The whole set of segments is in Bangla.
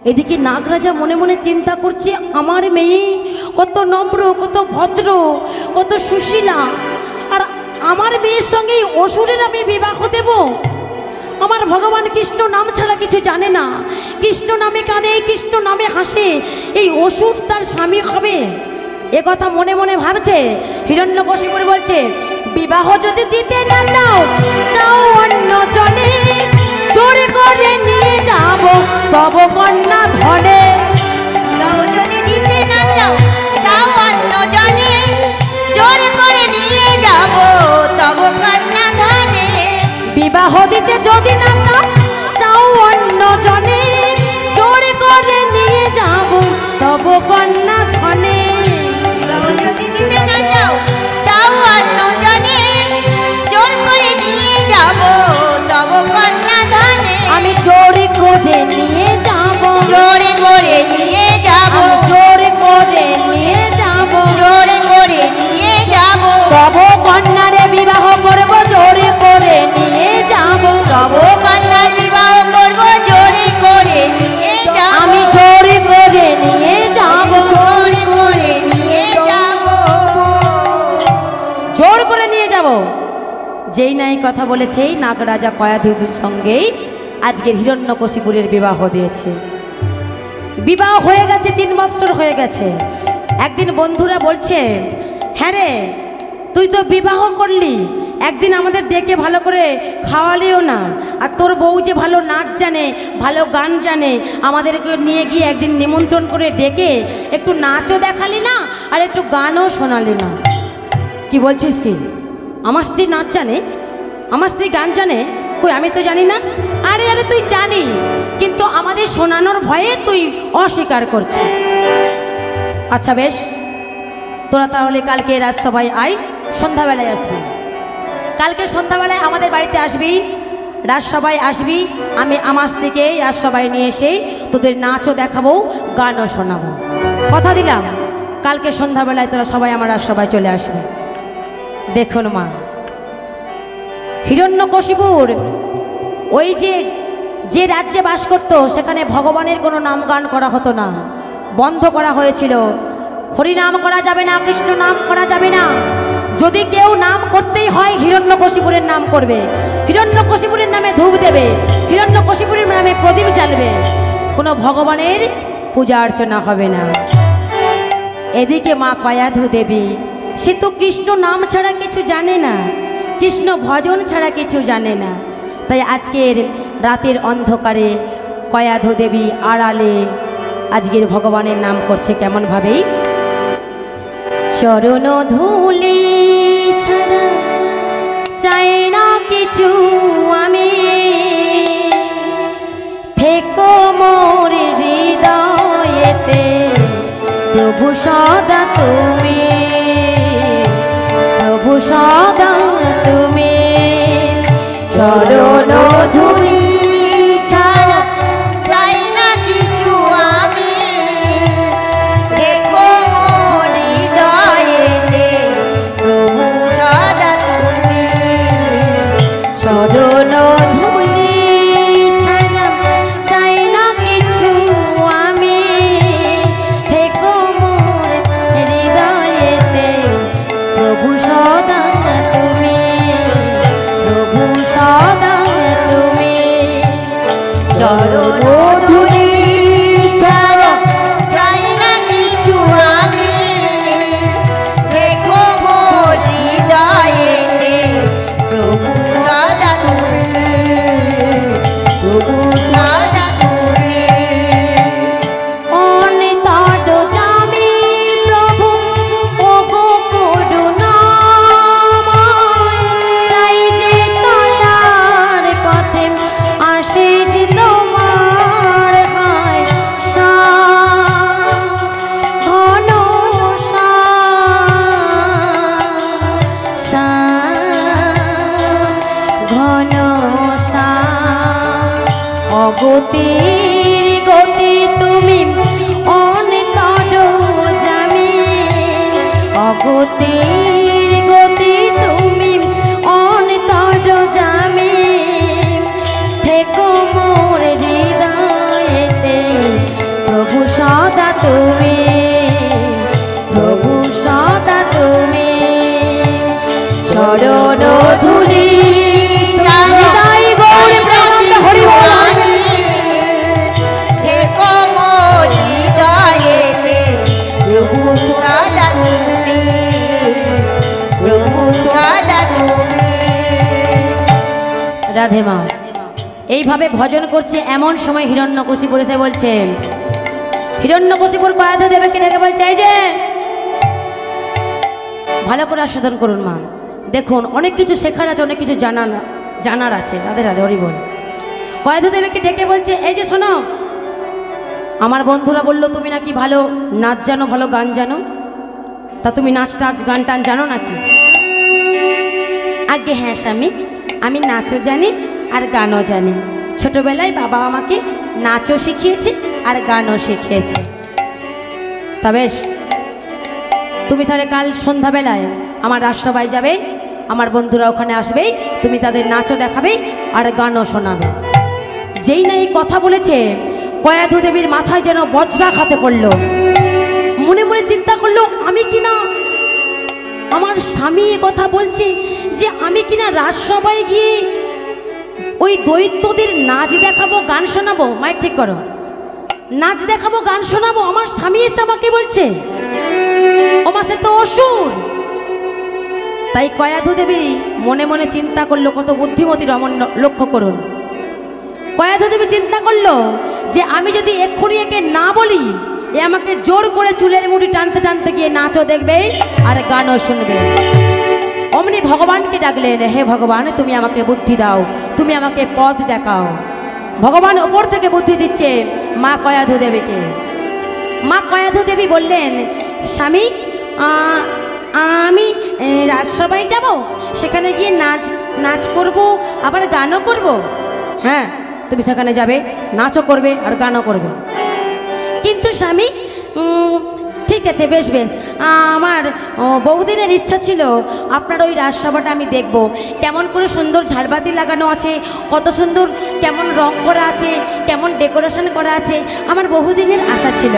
এদিকে নাগরাজা মনে মনে চিন্তা করছে, আমার মেয়ে কত নম্র, কত ভদ্র, কত সুশীলা, আর আমার মেয়ের সঙ্গে অসুরের আমি বিবাহ দেব? আমার ভগবান কৃষ্ণ নাম ছাড়া কিছু জানে না, কৃষ্ণ নামে কাঁদে, কৃষ্ণ নামে হাসে, এই অসুর তার স্বামী হবে? এ কথা মনে মনে ভাবছে। হিরণ্যকশিপু বলছে, বিবাহ যদি দিতে না চাও, চাও অন্য জনে, জোর করে নিয়ে যাব তব কন্যা ধনে। যদি দিতে না চাও, চাও অন্য জনে, জোর করে নিয়ে যাব তব কন্যা ধনে। বিবাহ দিতে যদি না চাও, চাও অন্য জনে, জোর করে নিয়ে যাব তব কন্যা ধনে। যদি দিতে না চাও, চাও অন্য জনে, জোর করে নিয়ে যাব তব কন্যা ধনে। আমি জোর করে নিয়ে যাব, জোরে করে নিয়ে যাব, জোর করে নিয়ে যাব, জোরে করে নিয়ে যাব তব কন্যারে বিবাহ করব, জোর করে নিয়ে যাব, তব কন্যার বিবাহ করব, জোরে করে নিয়ে যাব। আমি জোর করে নিয়ে যাব, জোরে করে নিয়ে যাব, জোর করে নিয়ে যাব। যেই নাই কথা বলেছে, এই নাগরাজা কয়াধুর সঙ্গেই আজকের হিরণ্যকশিপুরের বিবাহ দিয়েছে। বিবাহ হয়ে গেছে, 3 বছর হয়ে গেছে। একদিন বন্ধুরা বলছে, হ্যাঁ রে, তুই তো বিবাহ করলি, একদিন আমাদের ডেকে ভালো করে খাওয়ালিও না, আর তোর বউ যে ভালো নাচ জানে, ভালো গান জানে, আমাদেরকে নিয়ে গিয়ে একদিন নিমন্ত্রণ করে ডেকে একটু নাচও দেখালি না, আর একটু গানও শোনালি না। কি বলছিস কি? আমার স্ত্রী নাচ জানে, আমার স্ত্রী গান জানে? কই, আমি তো জানি না। আরে আরে তুই জানিস, কিন্তু আমাদের শোনানোর ভয়ে তুই অস্বীকার করছিস। আচ্ছা বেশ, তোরা তাহলে কালকে রাজসভায় আয়, সন্ধ্যাবেলায় আসবি। কালকে সন্ধ্যাবেলায় আমাদের বাড়িতে আসবি, রাজসভায় আসবি। আমি আমার স্ত্রীকে রাজসভায় নিয়ে এসেই তোদের নাচও দেখাবো, গানও শোনাবো। কথা দিলাম, কালকে সন্ধ্যাবেলায় তোরা সবাই আমার রাজসভায় চলে আসবে। দেখুন মা, হিরণ্যকশিপুর ওই যে রাজ্যে বাস করত, সেখানে ভগবানের কোনো নাম গান করা হতো না, বন্ধ করা হয়েছিল। হরিনাম করা যাবে না, কৃষ্ণ নাম করা যাবে না। যদি কেউ নাম করতেই হয়, হিরণ্যকশিপুরের নাম করবে, হিরণ্যকশিপুরের নামে ধূপ দেবে, হিরণ্যকশিপুরের নামে প্রদীপ জ্বালবে, কোনো ভগবানের পূজা অর্চনা হবে না। এদিকে মা কয়াধু দেবী, সে তো কৃষ্ণ নাম ছাড়া কিছু জানে না, কৃষ্ণ ভজন ছাড়া কিছু জানে না। তাই আজকের রাতের অন্ধকারে কয়াধু দেবী আড়ালে আজকের ভগবানের নাম করছে কেমনভাবেই, চরণ ধুলি ছাড়া চাই না কিছু আমি, থেকো মোর হৃদয়েতে প্রভু সদা তুমি, প্রভু সদা তুমি। চরণ ধুলি ছাড়া চাই না কিছু আমি, দেখো মোর হৃদয়েতে প্রভু সদা তুমি। চরণ ধুলি ছাড়া চাই না কিছু আমি, থেকো মোর রাধে মা। এইভাবে ভজন করছে, এমন সময় হিরণ্যকশিপুর এসে বলছে, হিরণ্যকশিপুর কয়াধু দেবীকে ডেকে বলছে, এই যে ভালো করে আস্বাদন করুন মা, দেখুন অনেক কিছু শেখার আছে, অনেক কিছু জানার আছে। রাধে রাধে, হরি বল। কয়াধু দেবীকে ডেকে বলছে, এই যে শোনো, আমার বন্ধুরা বললো তুমি নাকি ভালো নাচ জানো, ভালো গান জানো, তা তুমি নাচ টাচ গান টান জানো নাকি? আগে হ্যাঁ স্বামী, আমি নাচও জানি আর গানও জানি। ছোটবেলায় বাবা আমাকে নাচও শিখিয়েছে আর গানও শিখিয়েছে। তা বেশ, তুমি তাহলে কাল সন্ধ্যাবেলায় আমার রাজসভায় যাবে, আমার বন্ধুরা ওখানে আসবেই, তুমি তাদের নাচও দেখাবে আর গানও শোনাবে। যেই না এই কথা বলেছে, কয়াধু দেবীর মাথায় যেন বজ্রাঘাতে পড়ল। মনে মনে চিন্তা করলো, আমি কিনা, আমার স্বামী এ কথা বলছে যে আমি কিনা রাজসভায় গিয়ে ওই দৈত্যদের নাচ দেখাবো, গান শোনাবো। মাইক ঠিক করো। নাচ দেখাবো, গান শোনাবো, আমার স্বামী এসে আমাকে বলছে, আমার সে তো অসুর। তাই কয়াধু দেবী মনে মনে চিন্তা করলো, কত বুদ্ধিমতী রমণ, লক্ষ্য করুন। কয়াধু দেবী চিন্তা করলো যে আমি যদি এক্ষুনি একে না বলি, এ আমাকে জোর করে চুলের মুঠি টানতে টানতে গিয়ে নাচও দেখবে আর গানও শুনবে। অমনি ভগবানকে ডাকলেন, হে ভগবান, তুমি আমাকে বুদ্ধি দাও, তুমি আমাকে পথ দেখাও। ভগবান ওপর থেকে বুদ্ধি দিচ্ছে মা কয়াধু দেবীকে। মা কয়াধু দেবী বললেন, স্বামী, আমি রাজসভায় যাব, সেখানে গিয়ে নাচ করব, আবার গানও করব। হ্যাঁ, তুমি সেখানে যাবে, নাচও করবে আর গানও করবে। কিন্তু স্বামী, ঠিক আছে, বেশ বেশ, আমার বহুদিনের ইচ্ছা ছিল আপনার ওই রাজসভাটা আমি দেখব, কেমন করে সুন্দর ঝাড়বাতি লাগানো আছে, কত সুন্দর কেমন রং করা আছে, কেমন ডেকোরেশন করা আছে, আমার বহুদিনের আশা ছিল,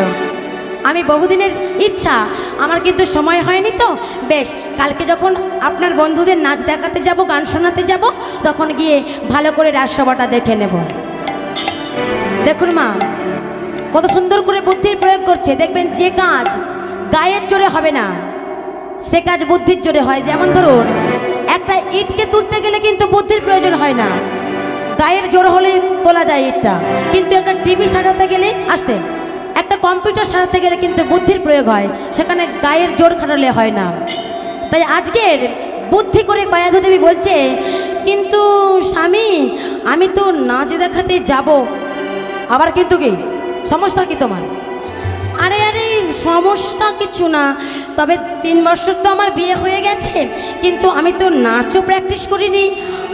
আমি বহুদিনের ইচ্ছা, আমার কিন্তু সময় হয়নি। তো বেশ, কালকে যখন আপনার বন্ধুদের নাচ দেখাতে যাব, গান শোনাতে যাব, তখন গিয়ে ভালো করে রাজসভাটা দেখে নেব। দেখুন মা, কত সুন্দর করে বুদ্ধির প্রয়োগ করছে। দেখবেন যে কাজ গায়ের জোরে হবে না, সে কাজ বুদ্ধির জোরে হয়। যেমন ধরুন, একটা ইটকে তুলতে গেলে কিন্তু বুদ্ধির প্রয়োজন হয় না, গায়ের জোর হলে তোলা যায় ইটটা। কিন্তু একটা টিভি সাজাতে গেলে, আসতে একটা কম্পিউটার সাজাতে গেলে কিন্তু বুদ্ধির প্রয়োগ হয়, সেখানে গায়ের জোর খাটালে হয় না। তাই আজকের বুদ্ধি করে কয়াধু দেবী বলছে, কিন্তু স্বামী, আমি তো নাচ দেখাতে যাব, আবার কিন্তু কি সমস্যা কি তোমার? আরে আরে, সমস্যা কিছু না, তবে 3 বছর তো আমার বিয়ে হয়ে গেছে, কিন্তু আমি তো নাচও প্র্যাকটিস করিনি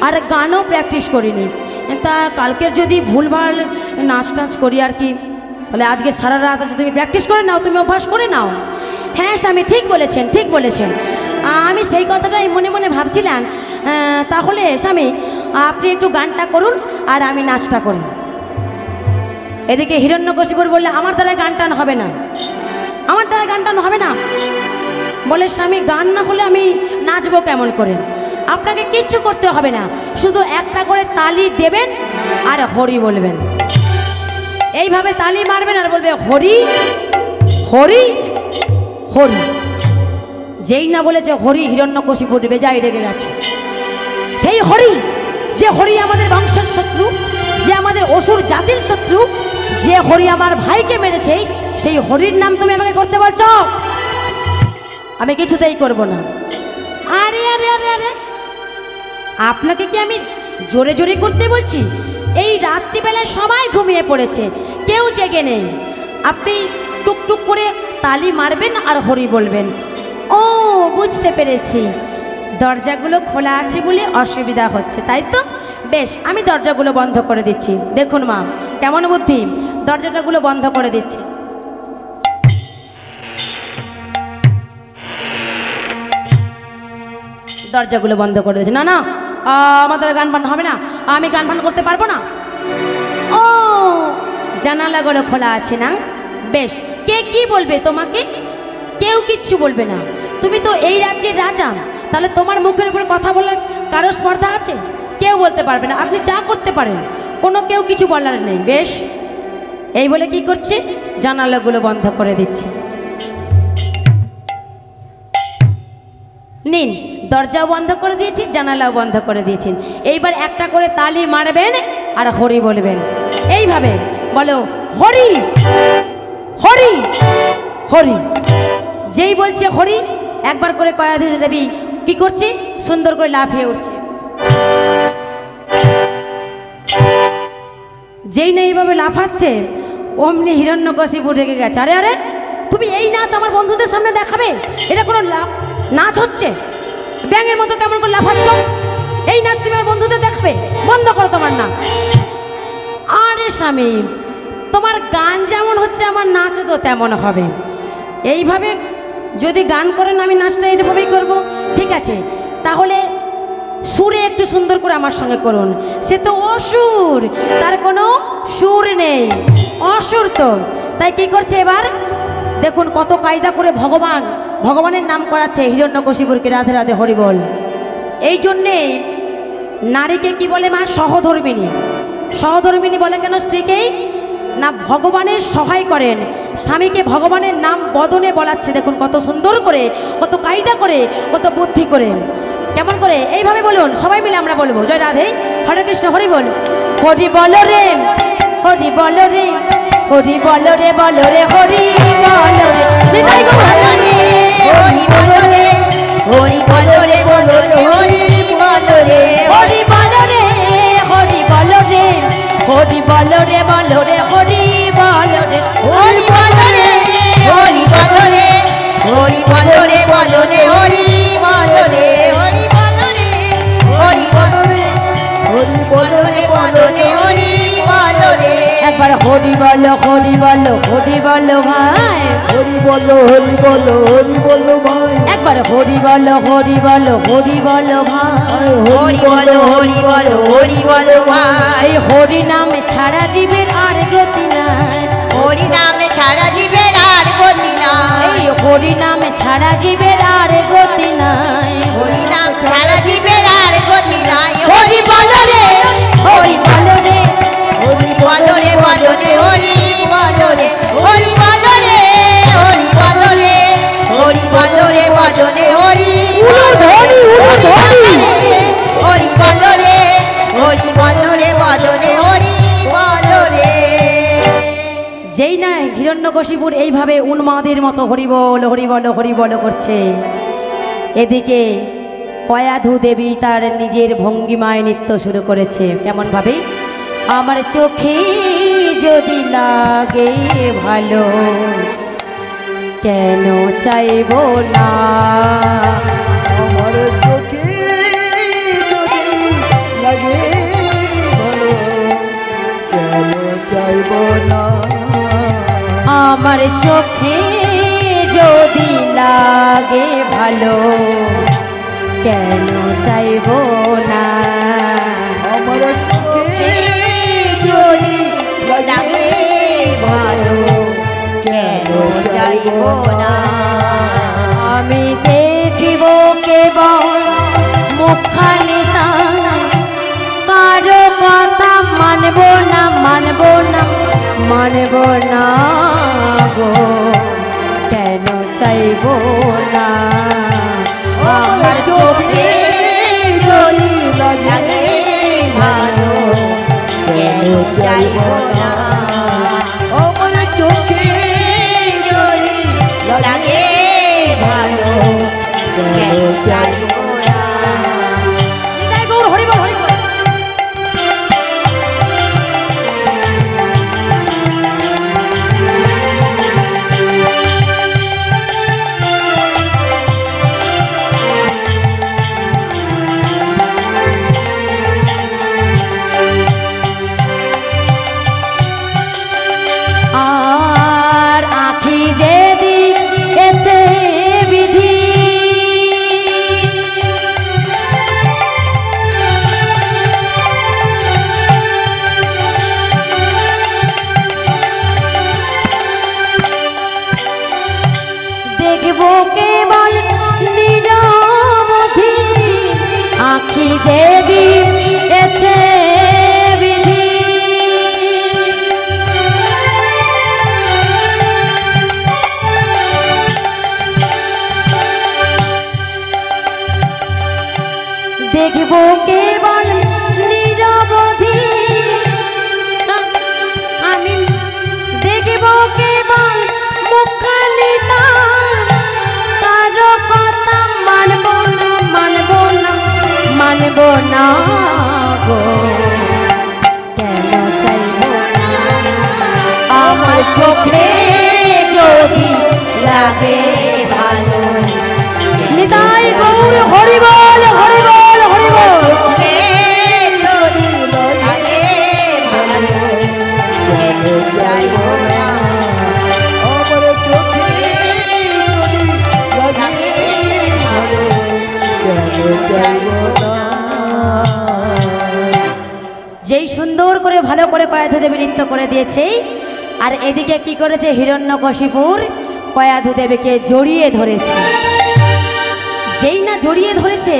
আর গানও প্র্যাকটিস করিনি। তা কালকের যদি ভুলভাল নাচ টাচ করি আর কি, তাহলে আজকে সারা রাত আছে, তুমি প্র্যাকটিস করে নাও, তুমি অভ্যাস করে নাও। হ্যাঁ স্বামী, ঠিক বলেছেন, ঠিক বলেছেন, আমি সেই কথাটাই মনে মনে ভাবছিলাম। তাহলে স্বামী, আপনি একটু গানটা করুন আর আমি নাচটা করি। এদিকে হিরণ্যকশিপুর বললে, আমার দ্বারা গান টান হবে না, আমার দ্বারা গান টান হবে না। বলে, স্বামী, গান না হলে আমি নাচবো কেমন করে? আপনাকে কিচ্ছু করতে হবে না, শুধু একটা করে তালি দেবেন আর হরি বলবেন। এইভাবে তালি মারবেন আর বলবে, হরি হরি হরি। যেই না বলেছে হরি, হিরণ্যকশিপুর বেজায় রেগে গেছে। সেই হরি, যে হরি আমাদের বংশের শত্রু, যে আমাদের অসুর জাতির শত্রু, যে হরি আমার ভাইকে মেরেছে, সেই হরির নাম তুমি আমাকে করতে বলছো? আমি কিছুতেই করব না। আরে আরে আরে আরে, আপনাকে কি আমি জোরে জোরে করতে বলছি? এই রাত্রিবেলায় সবাই ঘুমিয়ে পড়েছে, কেউ জেগে নেই, আপনি টুকটুক করে তালি মারবেন আর হরি বলবেন। ও, বুঝতে পেরেছি, দরজাগুলো খোলা আছে বলে অসুবিধা হচ্ছে, তাই তো? বেশ, আমি দরজাগুলো বন্ধ করে দিচ্ছি। দেখুন মা, কেমন বুদ্ধি, দরজাটাগুলো বন্ধ করে দিচ্ছি। দরজাগুলো বন্ধ করে দিচ্ছি। না না, আমাদের গান বান হবে না, আমি গান বান করতে পারবো না। ও, জানালাগুলো খোলা আছে না? বেশ, কে কি বলবে তোমাকে? কেউ কিচ্ছু বলবে না, তুমি তো এই রাজ্যের রাজা, তাহলে তোমার মুখের উপর কথা বলার কারো স্পর্ধা আছে? কেউ বলতে পারবে না, আপনি যা করতে পারেন, কোনো কেউ কিছু বলার নেই। বেশ, এই বলে কি করছে, জানালাগুলো বন্ধ করে দিচ্ছে। নিন, দরজাও বন্ধ করে দিয়েছি, জানালাও বন্ধ করে দিয়েছেন। এইবার একটা করে তালি মারবেন আর হরি বলবেন। এইভাবে বলো, হরি হরি হরি। যেই বলছে হরি, একবার করে কয়াধুজ দেবী কি করছে, সুন্দর করে লাফিয়ে উঠছে। যেই না এইভাবে লাফাচ্ছে, অমনি হিরণ্যকশিপু রেগে গেছে। আরে আরে, তুমি এই নাচ আমার বন্ধুদের সামনে দেখাবে? এটা কোনো নাচ হচ্ছে? ব্যাঙের মতো কেমন করে লাফাচ্ছ? এই নাচ তুমি আমার বন্ধুদের দেখাবে? বন্ধ করো তোমার নাচ। আরে স্বামী, তোমার গান যেমন হচ্ছে আমার নাচও তো তেমন হবে। এইভাবে যদি গান করেন, আমি নাচটা এইভাবেই করবো। ঠিক আছে, তাহলে সুরে একটু সুন্দর করে আমার সঙ্গে করুন। সে তো অসুর, তার কোনো সুর নেই, অসুর তো। তাই কি করছে এবার দেখুন, কত কায়দা করে ভগবানের নাম করাচ্ছে হিরণ্যকশিপুরকে। রাধে রাধে হরি বল। এই জন্যে নারীকে কি বলে মা? সহধর্মিণী। সহধর্মিণী বলে কেন স্ত্রীকেই? না, ভগবানের সহায় করেন। স্বামীকে ভগবানের নাম বদনে বলাচ্ছে। দেখুন কত সুন্দর করে, কত কায়দা করে, কত বুদ্ধি করে। কেমন করে? এইভাবে বলুন, সবাই মিলে আমরা বলবো, জয় রাধে, হরে কৃষ্ণ, হরি বল। হরি বল রে, হরি বল রে, হরি বল রে, বল রে, হরি বল রে, নিতাই গো বল রে, হরি বল রে, হরি বল রে, বল রে, হরি বল রে, হরি বল রে, হরি বল রে, হরি বল রে, বল রে, হরি বল রে, হরি বল রে, হরি বল রে, হরি বল রে, বল রে, হরি বল রে, হরি বল রে, হরি বল রে, হরি বল রে, বল রে, হরি বল রে। একবার হরি বল, হরি বল, হরি বল ভাই, হরি বল, হরি বল, হরি বল ভাই, একবার হরি বল, হরি বল, হরি বল ভাই। হরি বল, হরি বল, হরি বল ভাই। এই হরি নামে ছাড়া জীবের আর গতি নাই, হরি নামে ছাড়া জীবের আর গতি নাই, এই হরি নামে ছাড়া জীবের আর গতি নাই। হরি নাম ছাড়া জীবের আর গতি নাই। হরি বল রে, হরি বল রে, হরি বল রে, বল রে, হরি বল রে, হরি বল রে, হরি বল রে, হরি বল রে, বল রে, হরি উলুধ্বনি, উলুধ্বনি। হরি বল রে, হরি বল রে, বল রে, হরি বল রে। যেই না হিরণ্যকশিপুর এইভাবে উন্মাদের মতো হরি বল, হরি বল, হরি বল করছে, এদিকে কয়াধু দেবী তার নিজের ভঙ্গিমায় নৃত্য শুরু করেছে। কেমন ভাবে? আমার চোখে যদি লাগে ভালো, কেন চাইব না? আমার চোখে যদি লাগে ভালো, কেন চাইব না? আমার চোখে যদি লাগে ভালো, কেন চাইব না? আমার চোখে যদি লাগে ভালো, কেন চাইব না? আমি দেখিব কেবল মুখখানি তার, কারো কথা মানব না, মানব না, মানব না গো, কেন চাইব না? আমার চোখে যদি লাগে ভালো, কেন চাইব না? আমার চোখে যদি লাগে ভালো, কেন চাইব না? নিতাই গৌর হরি বল, হরি বল। আর আখি যে দিয়েছে বিধি, দেখবো কেবল নিরবধি, আখি যে দিয়েছে বিধি। চাইব না গো, কেন চাইব না? আমার চোখে যদি লাগে ভালো, নিতাই গৌর হরি বল হরি বল হরি বল। চোখে যদি লাগে ভালো, কেন চাইব না? আমার চোখে যদি লাগে ভালো, কেন চাইব না? যেই সুন্দর করে ভালো করে কয়াধু দেবী নৃত্য করে দিয়েছে, আর এদিকে কি করেছে হিরণ্যকশিপুর কয়াধু দেবীকে জড়িয়ে ধরেছে। যেই না জড়িয়ে ধরেছে,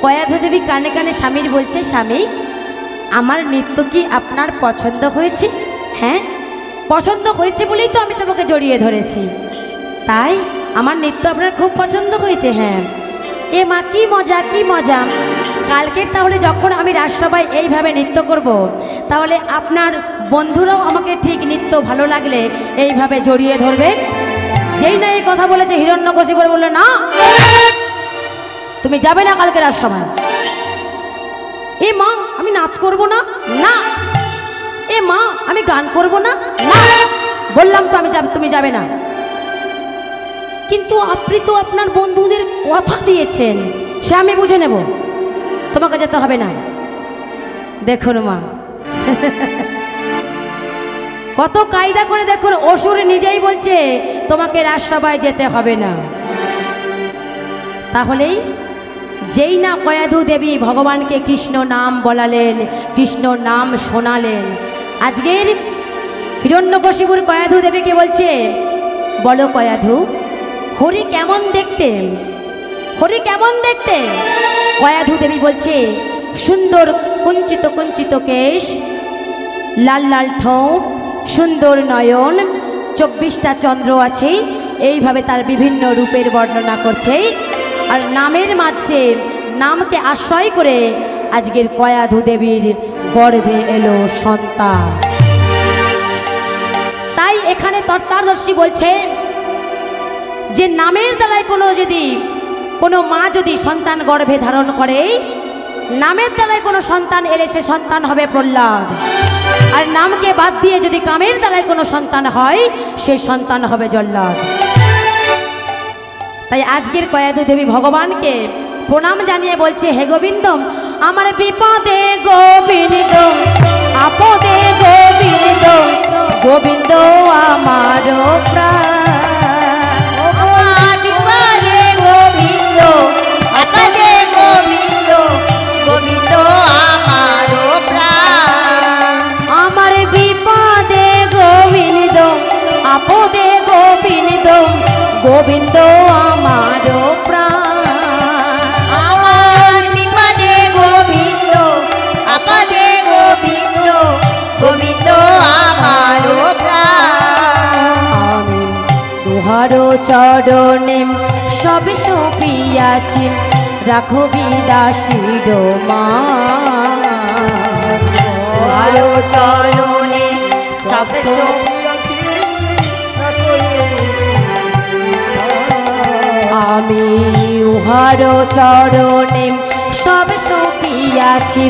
কয়াধু দেবী কানে কানে স্বামীর বলছে, স্বামী আমার নৃত্য কি আপনার পছন্দ হয়েছে? হ্যাঁ, পছন্দ হয়েছে বলেই তো আমি তোমাকে জড়িয়ে ধরেছি। তাই আমার নৃত্য আপনার খুব পছন্দ হয়েছে? হ্যাঁ। এ মা কি মজা কি মজা, কালকের তাহলে যখন আমি রাজসভায় এইভাবে নৃত্য করব, তাহলে আপনার বন্ধুরাও আমাকে ঠিক নৃত্য ভালো লাগলে এইভাবে জড়িয়ে ধরবে। যেই না এই কথা বলেছে, হিরণ্যকশিপুর বলল, না তুমি যাবে না কালকে রাজসভায়। এ মা আমি নাচ করব না, না। এ মা আমি গান করব না, না। বললাম তো আমি তুমি যাবে না। কিন্তু আপনি তো আপনার বন্ধুদের কথা দিয়েছেন, সে আমি বুঝে নেব, তোমাকে যেতে হবে না। দেখুন মা, কত কায়দা করে দেখুন, অসুর নিজেই বলছে তোমাকে রাজসভায় যেতে হবে না। তাহলেই যেই না কয়াধু দেবী ভগবানকে কৃষ্ণ নাম বলালেন, কৃষ্ণ নাম শোনালেন, আজকের হিরণ্যকশিপুর কয়াধু দেবীকে বলছে, বলো কয়াধু, হরি কেমন দেখতে? হরি কেমন দেখতে? কয়াধু দেবী বলছে, সুন্দর কুঞ্চিত কুঞ্চিত কেশ, লাল লাল ঠোঁট, সুন্দর নয়ন, 24টা চন্দ্র আছে, এইভাবে তার বিভিন্ন রূপের বর্ণনা করছে। আর নামের মাঝে নামকে আশ্রয় করে আজকের কয়াধু দেবীর গর্ভে এলো সন্তান। তাই এখানে তত্ত্বদর্শী বলছে যে নামের দ্বারাই কোনো মা যদি সন্তান গর্ভে ধারণ করে, নামের দ্বারাই কোনো সন্তান এলে সে সন্তান হবে প্রহ্লাদ। আর নামকে বাদ দিয়ে যদি কামের দ্বারাই কোনো সন্তান হয়, সে সন্তান হবে জল্লাদ। তাই আজকের কয়াধু দেবী ভগবানকে প্রণাম জানিয়ে বলছে, হে গোবিন্দ, আমার বিপদে গোবিন্দ, আপদে গোবিন্দ, গোবিন্দ আমার প্রাণ। আমার বিপদে গোবিন্দ, আপদে গোবিন্দ, গোবিন্দ আমার প্রাণ। আমার বিপদে গোবিন্দ, আপদে গোবিন্দ, গোবিন্দ আমার প্রাণ। আমার বিপদে গোবিন্দ, আপদে গোবিন্দ, গোবিন্দ আমার প্রাণ। আমি তুহার চরণে সবে সপিয়াছি, রাখো বিদাসীর মা। আরো চরণে সব আমি উহার চরণে সব সপিয়াছি,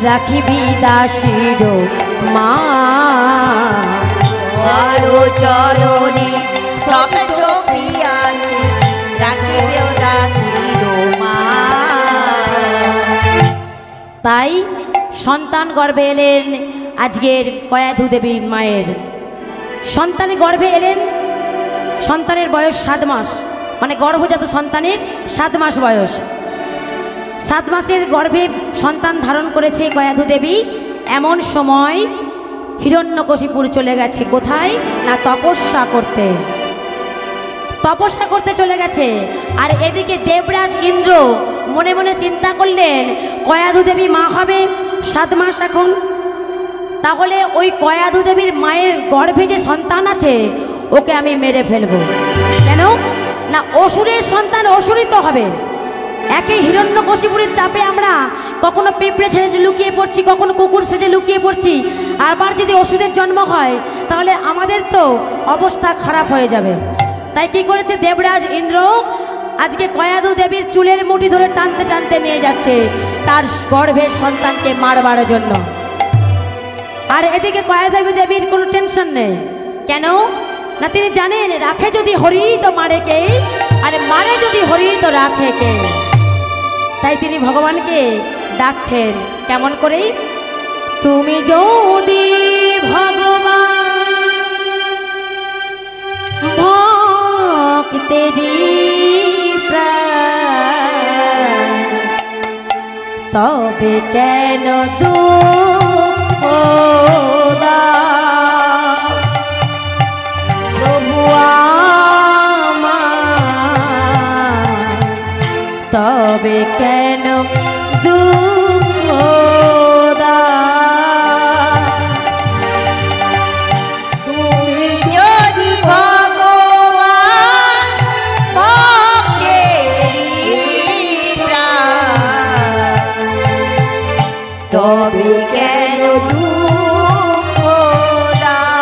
রাখি বিদাসীর মা। আরো চরণে সব সপিয়াছি, রাখিবে দাসীর মা। তাই সন্তান গর্ভে এলেন আজকের কয়াধু দেবী মায়ের। সন্তান গর্ভে এলেন, সন্তানের বয়স 7 মাস, মানে গর্ভজাত সন্তানের 7 মাস বয়স। 7 মাসের গর্ভে সন্তান ধারণ করেছে কয়াধু দেবী। এমন সময় হিরণ্যকশিপুর চলে গেছে কোথায় না, তপস্যা করতে। তপস্যা করতে চলে গেছে। আর এদিকে দেবরাজ ইন্দ্র মনে মনে চিন্তা করলেন, কয়াধু দেবী মা হবে 7 মাস এখন, তাহলে ওই কয়াধু দেবীর মায়ের গর্ভে যে সন্তান আছে ওকে আমি মেরে ফেলবো। কেন না, অসুরের সন্তান অসুরই তো হবে। একই হিরণ্যকশিপুরের চাপে আমরা কখনো পিঁপড়ে ছেড়ে লুকিয়ে পড়ছি, কখনো কুকুর সেজে লুকিয়ে পড়ছি। আবার যদি অসুরের জন্ম হয় তাহলে আমাদের তো অবস্থা খারাপ হয়ে যাবে। তাই কি করেছে দেবরাজ ইন্দ্র, আজকে কয়াধু দেবীর চুলের মুঠি ধরে টানতে টানতে নিয়ে যাচ্ছে। তার গর্ভের সন্তানকে মারবার জন্য। আর এদিকে কয়াধু দেবীর কোনো টেনশন নেই। কেন না তিনি জানেন রাখে যদি হরি তো মারে কে, আর মারে যদি হরি তো রাখে কে। তাই তিনি ভগবানকে ডাকছেন কেমন করে, তুমি যদি ভগবান ভক্তেরি প্রাণ, তবে কেন দুঃখ দাও প্রভু আমার, তবে কেন দুঃখ দাও। তুমি যদি ভগবান ভক্তেরি প্রাণ, তবে কেন দুঃখ দাও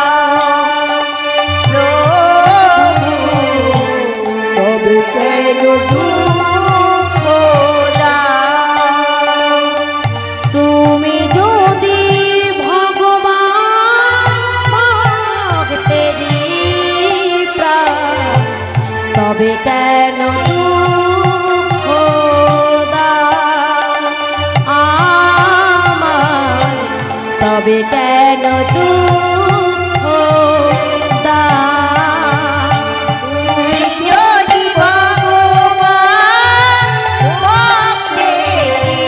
প্রভু, তবে কেন দুঃখ দাও। তুমি যদি ভগবান ভক্তেরি প্রাণ, তবে কেন দুঃখ দাও আমার, তবে কেন দুঃখ দাও। তুমি যদি ভগবান ভক্তেরি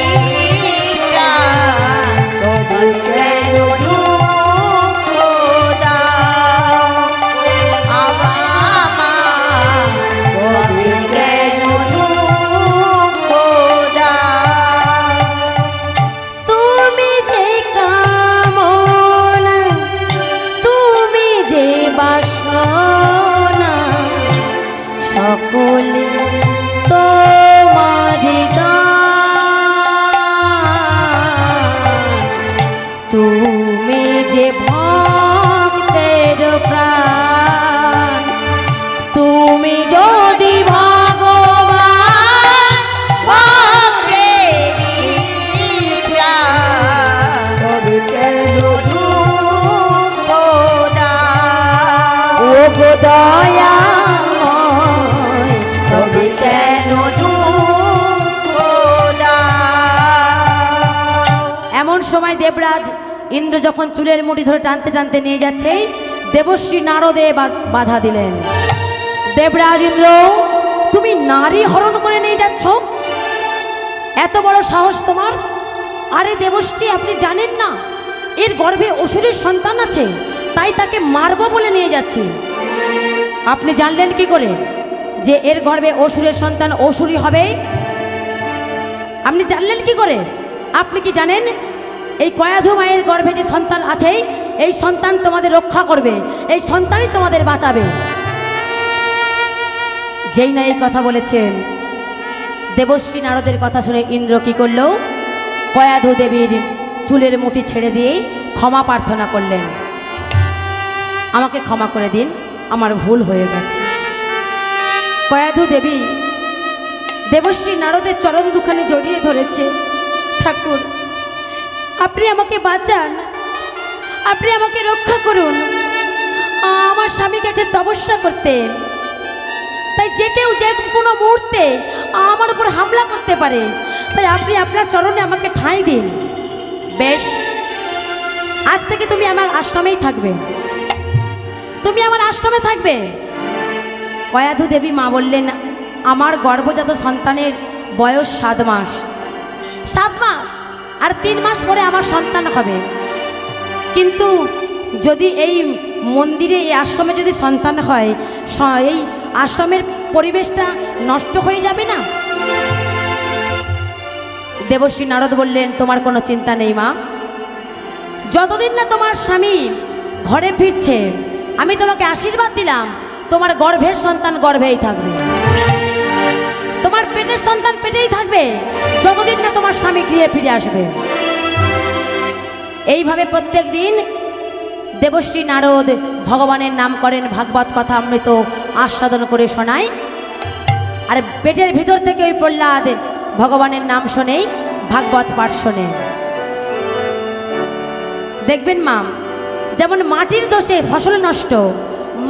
প্রাণ, তবে কেন দুঃখ দাও আমার, তবে কেন দুঃখ দাও। তুমি যে কামনা, তুমি যে বাসনা, সকলে তোমারি দান। তুমি যে ভক্তের প্রাণ, তুমি যদি ভগবান ভক্তেরি প্রাণ, তবে কেন দুঃখ দাও। ও গো দয়াময়, তবে কেন দুঃখ দাও। এমন সময় দেবরাজ ইন্দ্র যখন চুলের মুঠি ধরে টানতে টানতে নিয়ে যাচ্ছে, দেবশ্রী নারদে বাধা দিলেন। দেবরাজ ইন্দ্র, তুমি নারী হরণ করে নিয়ে যাচ্ছ, এত বড় সাহস তোমার? আরে দেবশ্রী, আপনি জানেন না এর গর্ভে অসুরের সন্তান আছে, তাই তাকে মারবো বলে নিয়ে যাচ্ছি। আপনি জানলেন কি করে যে এর গর্ভে অসুরের সন্তান অসুরই হবে? আপনি জানলেন কি করে? আপনি কি জানেন এই কয়াধু মায়ের গর্ভে যে সন্তান আছে, এই সন্তান তোমাদের রক্ষা করবে, এই সন্তানই তোমাদের বাঁচাবে। যেই না এই কথা বলেছেন, দেবশ্রী নারদের কথা শুনে ইন্দ্র কি করল, কয়াধু দেবীর চুলের মুঠি ছেড়ে দিয়ে ক্ষমা প্রার্থনা করলেন। আমাকে ক্ষমা করে দিন, আমার ভুল হয়ে গেছে। কয়াধু দেবী দেবশ্রী নারদের চরণ দুখানে জড়িয়ে ধরেছে। ঠাকুর, আপনি আমাকে বাঁচান, আপনি আমাকে রক্ষা করুন। আমার স্বামী গেছে তপস্যা করতে, তাই যে কেউ যে কোনো মুহূর্তে আমার উপর হামলা করতে পারে, তাই আপনি আপনার চরণে আমাকে ঠাঁই দিন। বেশ, আজ থেকে তুমি আমার আশ্রমেই থাকবে, তুমি আমার আশ্রমে থাকবে। কয়াধু দেবী মা বললেন, আমার গর্ভজাত সন্তানের বয়স 7 মাস, 7 মাস আর 3 মাস পরে আমার সন্তান হবে। কিন্তু যদি এই মন্দিরে, এই আশ্রমে যদি সন্তান হয়, এই আশ্রমের পরিবেশটা নষ্ট হয়ে যাবে না? দেবশ্রী নারদ বললেন, তোমার কোনো চিন্তা নেই মা, যতদিন না তোমার স্বামী ঘরে ফিরছে, আমি তোমাকে আশীর্বাদ দিলাম, তোমার গর্ভের সন্তান গর্ভেই থাকবে, তোমার পেটের সন্তান পেটেই থাকবে, যতদিন না তোমার স্বামী গৃহে ফিরে আসবে। এইভাবে প্রত্যেক দিন দেবশ্রী নারদ ভগবানের নাম করেন, ভাগবত কথা অমৃত আস্বাদন করে শোনায়। আর পেটের ভিতর থেকে ওই প্রহ্লাদ ভগবানের নাম শোনেই ভাগবত পাঠ শোনে। দেখবেন মা, যেমন মাটির দোষে ফসল নষ্ট,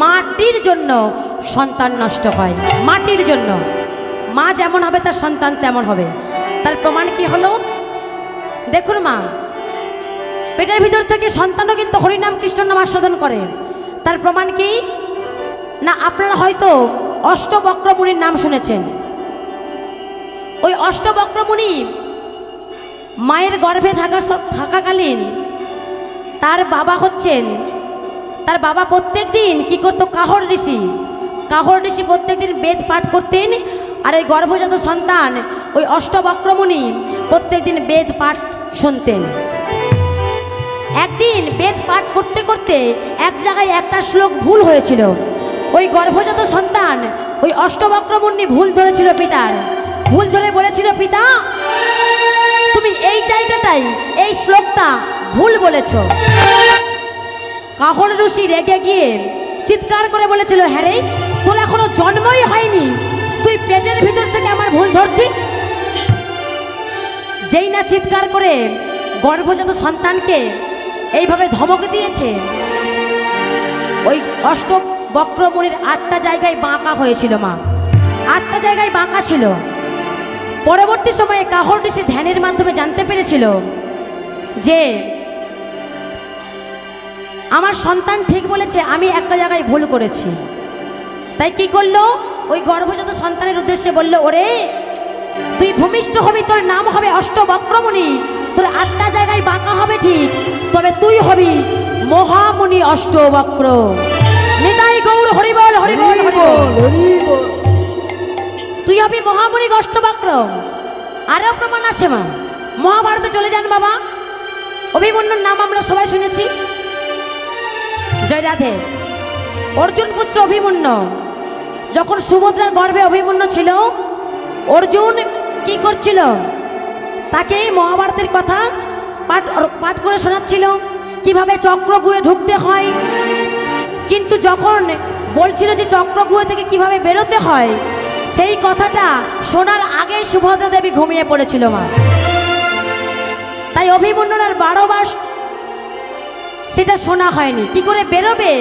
মাটির জন্য সন্তান নষ্ট হয়। মাটির জন্য মা যেমন হবে তার সন্তান তেমন হবে। তার প্রমাণ কি হলো দেখুন মা, পেটের ভিতর থেকে সন্তানও কিন্তু হরিনাম কৃষ্ণ নাম আস্বাদন করে। তার প্রমাণ কি না, আপনারা হয়তো অষ্টবক্রমুনির নাম শুনেছেন। ওই অষ্টবক্রমুনি মায়ের গর্ভে থাকাকালীন তার বাবা প্রত্যেক দিন কি করতো, কাহর ঋষি প্রত্যেক দিন বেদ পাঠ করতেন। আর এই গর্ভজাত সন্তান ওই অষ্টবক্রমুনি প্রত্যেক দিন বেদ পাঠ শুনতেন। একদিন বেদ পাঠ করতে করতে এক জায়গায় একটা শ্লোক ভুল হয়েছিল। ওই গর্ভজাত সন্তান ওই অষ্টবক্রমুনি ভুল ধরেছিল পিতার, ভুল ধরে বলেছিল, পিতা তুমি এই জায়গাটাই এই শ্লোকটা ভুল বলেছ। কাহর ঋষি রেগে গিয়ে চিৎকার করে বলেছিল, হ্যাঁ রে, তোর এখনো জন্মই হয়নি, তুই পেটের ভিতর থেকে আমার ভুল ধরছিস। যেই না চিৎকার করে গর্ভজাত সন্তানকে এইভাবে ধমক দিয়েছে, ওই অষ্টবক্রমুনির 8টা জায়গায় বাঁকা হয়েছিল মা, 8টা জায়গায় বাঁকা ছিল। পরবর্তী সময়ে কাহর ঋষি ধ্যানের মাধ্যমে জানতে পেরেছিল যে আমার সন্তান ঠিক বলেছে, আমি একটা জায়গায় ভুল করেছি। তাই কি করলো, ওই গর্ভজাত সন্তানের উদ্দেশ্যে বলল, ওরে তুই ভূমিষ্ঠ হবি, তোর নাম হবে অষ্টবক্রমুনি, তোর 8টা জায়গায় বাঁকা হবে ঠিক, তবে তুই হবি মহামুনি অষ্টবক্র। নিতাই গৌর হরিবল হরিবল হরিবল। তুই হবি মহামুনি অষ্টবক্র। আরও প্রমাণ আছে মা, মহাভারতে চলে যান বাবা, অভিমন্যুর নাম আমরা সবাই শুনেছি। জয় রাধে। অর্জুন পুত্র অভিমন্যু, যখন সুভদ্রার গর্ভে অভিমন্যু ছিল, অর্জুন কি করছিল, তাকে মহাভারতের কথা পাঠ করে শোনাচ্ছিল, কিভাবে চক্রগুহে ঢুকতে হয়। কিন্তু যখন বলছিল যে চক্রগুহে থেকে কিভাবে বেরোতে হয়, সেই কথাটা শোনার আগেই সুভদ্রা দেবী ঘুমিয়ে পড়েছিল মা। তাই অভিমন্যুর আর 12 বার সেটা শোনা হয়নি, কি করে বেরোবে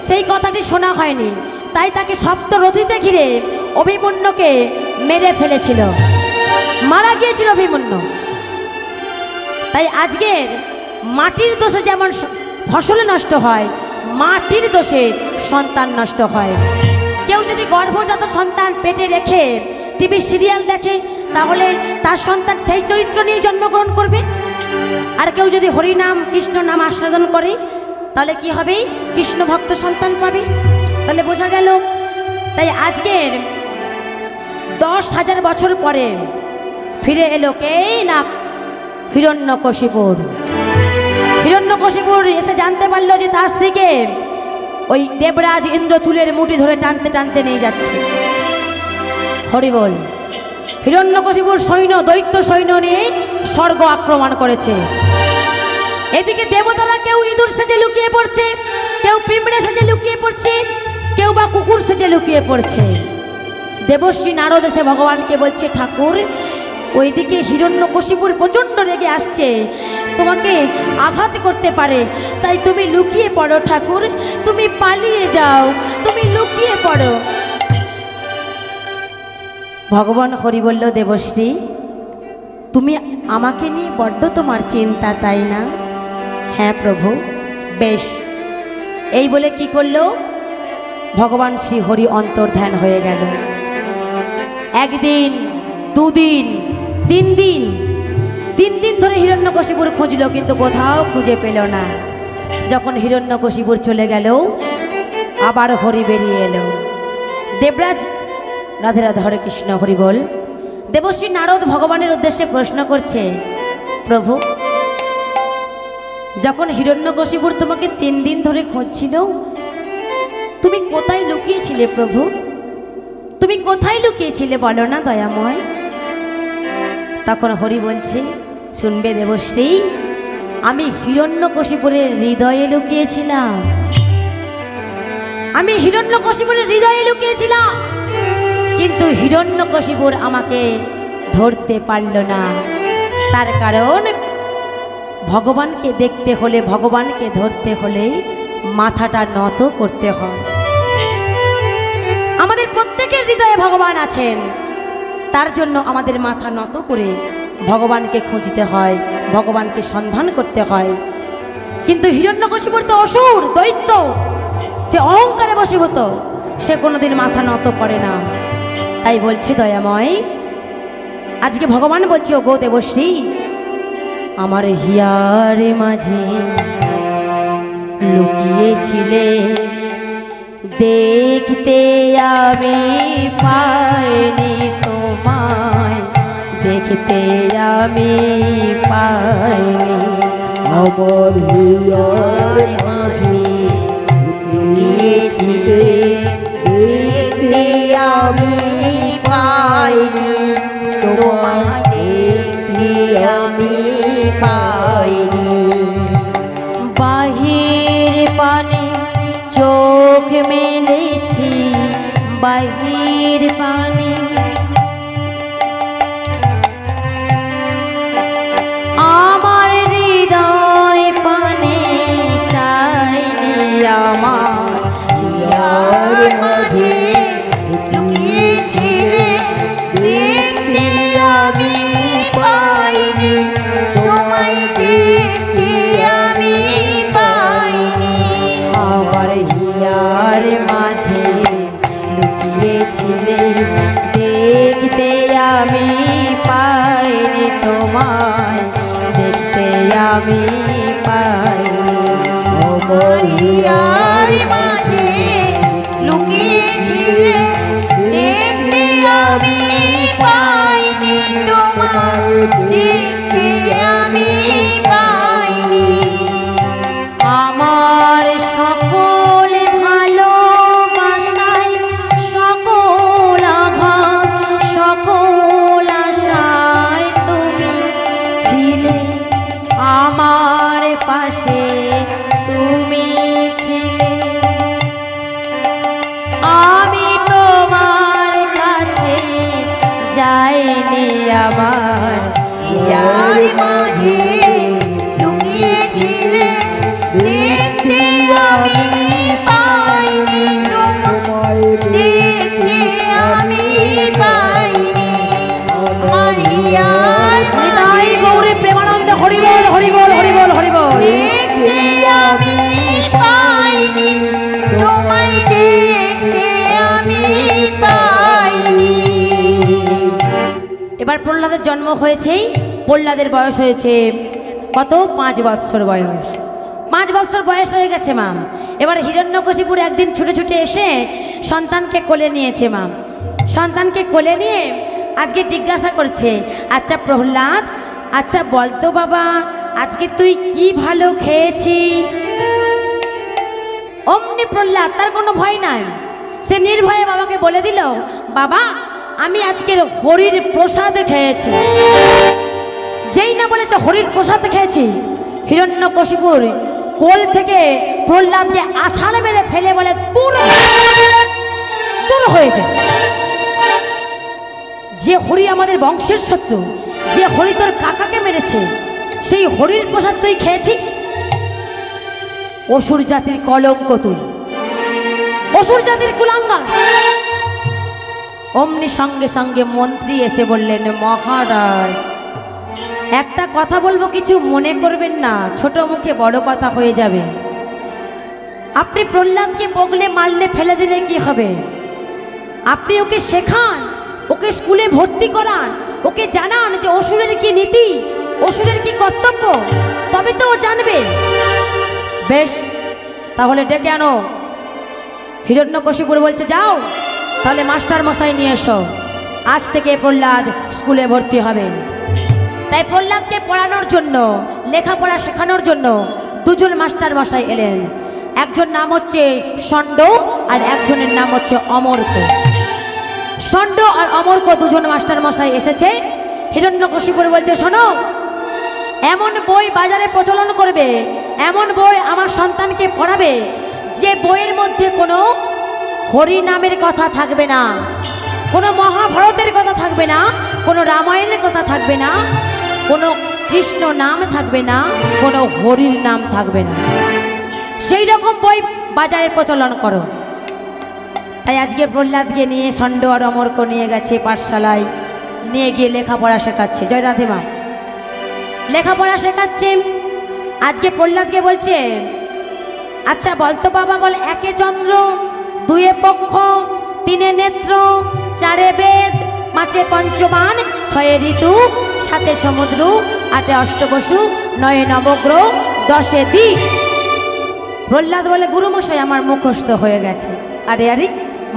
সেই কথাটি শোনা হয়নি। তাই তাকে সপ্তরথীতে ঘিরে অভিমন্যুকে মেরে ফেলেছিল, মারা গিয়েছিল অভিমন্যু। তাই আজকের মাটির দোষে যেমন ফসল নষ্ট হয়, মাটির দোষে সন্তান নষ্ট হয়। কেউ যদি গর্ভজাত সন্তান পেটে রেখে টিভি সিরিয়াল দেখে, তাহলে তার সন্তান সেই চরিত্র নিয়ে জন্মগ্রহণ করবে। আর কেউ যদি হরিনাম কৃষ্ণ নাম আস্বাদন করে, তাহলে কি হবে, কৃষ্ণ ভক্ত সন্তান পাবে। তাহলে বোঝা গেল। তাই আজকের 10,000 বছর পরে ফিরে এলো কে না, হিরণ্যকশিপুর। হিরণ্যকশিপুর এসে জানতে পারলো যে তার স্ত্রীকে ওই দেবরাজ ইন্দ্র চুলের মুঠি ধরে টানতে টানতে নিয়ে যাচ্ছে। হরিবল। হিরণ্যকশিপুর সৈন্য, দৈত্য সৈন্য নিয়ে স্বর্গ আক্রমণ করেছে। এদিকে দেবতারা কেউ ইঁদুর সেজে লুকিয়ে পড়ছে, কেউ পিঁপড়ে সেজে লুকিয়ে পড়ছে, কেউ বা কুকুর সেজে লুকিয়ে পড়ছে। দেবশ্রী নারদ এসে ভগবানকে বলছে, ঠাকুর ওইদিকে হিরণ্যকশিপুর প্রচণ্ড রেগে আসছে, তোমাকে আঘাত করতে পারে, তাই তুমি লুকিয়ে পড়ো ঠাকুর, তুমি পালিয়ে যাও, তুমি লুকিয়ে পড়ো। ভগবান হরি বলল, দেবশ্রী তুমি আমাকে নিয়ে বড্ড তোমার চিন্তা, তাই না? হ্যাঁ প্রভু। বেশ। এই বলে কি করলো, ভগবান শ্রী হরি অন্তর্ধান হয়ে গেল। একদিন, দুদিন, 3 দিন, 3 দিন ধরে হিরণ্যকশিপুর খুঁজল, কিন্তু কোথাও খুঁজে পেল না। যখন হিরণ্যকশিপুর চলে গেল, আবার হরি বেরিয়ে এলো। দেবরাজ, রাধে রাধে, হরে কৃষ্ণ, হরি বল। দেবশ্রী নারদ ভগবানের উদ্দেশ্যে প্রশ্ন করছে, প্রভু যখন হিরণ্যকশিপুর তোমাকে 3 দিন ধরে খুঁজছিল, তুমি কোথায় লুকিয়েছিলে প্রভু? তুমি কোথায় লুকিয়েছিলে বলো না দয়াময়। তখন হরি বলছে, শুনবে দেবশ্রী, আমি হিরণ্যকশিপুরের হৃদয়ে লুকিয়েছিলাম, আমি হিরণ্যকশিপুরের হৃদয়ে লুকিয়েছিলাম, কিন্তু হিরণ্যকশিপুর আমাকে ধরতে পারল না। তার কারণ ভগবানকে দেখতে হলে, ভগবানকে ধরতে হলে মাথাটা নত করতে হয়। আমাদের প্রত্যেকের হৃদয়ে ভগবান আছেন, তার জন্য আমাদের মাথা নত করে ভগবানকে খুঁজতে হয়, ভগবানকে সন্ধান করতে হয়। কিন্তু হিরণ্যকশিপুর তো অসুর, দৈত্য, সে অহংকারে বশীভূত, সে কোনোদিন মাথা নত করে না। তাই বলছি দয়াময়, আজকে ভগবান বলছে, ও গো দেবশ্রী, আমার হিয়ার মাঝে লুকিয়েছিলে, দেখতে আমি পাইনি তোমায়, দেখতে আমি পাইনি। আমার হিয়ার মাঝে লুকিয়েছিলে, দেখতে আমি পাইনি তোমায়, দেখতে আমি পাইনি। বাহির পানে চোখ মেলেছি, বাহির পানে আমার হৃদয় পানে চাইনি, আমার হিয়ার মাঝে লুকিয়েছিলে, দেখতে আমি পাইনি তোমায়, দেখতে আমি পাইনি। আমার হিয়ার মাঝে লুকিয়েছিলে, দেখতে আমি পাইনি তোমায়, দেখতে আমি পাইনি। আমার হিয়ার মাঝে লুকিয়েছিলে, দেখতে আমি পাইনি তোমায়, দেখতে আমি পাইনি। আমার সকল ভালোবাসায়, সকল আঘাত, সকল আশায় তুমি ছিলে, আমার পাশে তুমি ছিলে। আমি তোমার কাছে যাইনি, আমার হিয়ার মাঝে লুকিয়েছিলে, দেখতে আমি পাইনি তোমায়, দেখতে আমি পাইনি। আমার হিয়ার নিতাই গৌরী প্রেমানন্দ, হরি বল, হরি বল, হরি বল, হরি বল। দেখতে আমি পাইনি তোমায়, দেখতে আমি পাইনি। এবার প্রহ্লাদের জন্ম হয়েছেই, প্রহ্লাদের বয়স হয়েছে কত? 5 বৎসর বয়স। 5 বৎসর বয়স হয়ে গেছে মা। এবার হিরণ্যকশিপুর একদিন ছুটে ছুটে এসে সন্তানকে কোলে নিয়েছে মা। সন্তানকে কোলে নিয়ে আজকে জিজ্ঞাসা করছে, আচ্ছা প্রহ্লাদ, আচ্ছা বলতো বাবা, আজকে তুই কি ভালো খেয়েছিস? অমনি প্রহ্লাদ, তার কোনো ভয় নাই, সে নির্ভয়ে বাবাকে বলে দিল, বাবা আমি আজকের হরির প্রসাদ খেয়েছি। যেই না বলেছে হরির প্রসাদ খেয়েছি, হিরণ্যকশিপুর কোল থেকে প্রহ্লাদকে আছাড় মেরে ফেলে বলে, দূর দূর হয়ে যায়। যে হরি আমাদের বংশের শত্রু, যে হরি তোর কাকাকে মেরেছে, সেই হরির প্রসাদ তুই খেয়েছিস? অসুর জাতির কলঙ্ক তুই, অসুর জাতির কুলাঙ্গার। অমনি সঙ্গে সঙ্গে মন্ত্রী এসে বললেন, মহারাজ একটা কথা বলবো, কিছু মনে করবেন না, ছোট মুখে বড় কথা হয়ে যাবে। আপনি প্রহ্লাদকে বগলে মারলে ফেলে দিলে কি হবে? আপনি ওকে শেখান, ওকে স্কুলে ভর্তি করান, ওকে জানান যে অসুরের কি নীতি, অসুরের কি কর্তব্য, তবে তো ও জানবে। বেশ, তাহলে ডেকে আনো। হিরণ্যকশিপুর বলছে, যাও তাহলে মাস্টার মশাই নিয়ে এসো, আজ থেকে প্রহ্লাদ স্কুলে ভর্তি হবে। তাই প্রহ্লাদকে পড়ানোর জন্য, লেখাপড়া শেখানোর জন্য 2 জন মাস্টার মশাই এলেন। একজন নাম হচ্ছে ষণ্ড, আর একজনের নাম হচ্ছে অমর্ক। ষণ্ড আর অমর্ক 2 জন মাস্টার মশাই এসেছে। হিরণ্যকশিপুর বলছে, শোনো, এমন বই বাজারে প্রচলন করবে, এমন বই আমার সন্তানকে পড়াবে, যে বইয়ের মধ্যে কোনো হরি নামের কথা থাকবে না, কোনো মহাভারতের কথা থাকবে না, কোনো রামায়ণের কথা থাকবে না, কোনো কৃষ্ণ নাম থাকবে না, কোনো হরির নাম থাকবে না। সেই রকম বই বাজারে প্রচলন করো। তাই আজকে প্রহ্লাদকে নিয়ে ষণ্ড আর অমরক নিয়ে গেছে পাঠশালায়, নিয়ে গিয়ে লেখাপড়া শেখাচ্ছে। জয় রাধে মা। লেখাপড়া শেখাচ্ছে। আজকে প্রহ্লাদকে বলছে, আচ্ছা বলতো বাবা, বল একে চন্দ্র, দুয়ে পক্ষ, তিনে নেত্র, চারে বেদ, পাঁচে পঞ্চবান, ছয়ে ঋতু, সাতে সমুদ্র, আটে অষ্টবসু, নয়ে নবগ্রহ, দশে দিক। প্রহ্লাদ বলে, গুরুমশাই আমার মুখস্থ হয়ে গেছে। আরে আরে,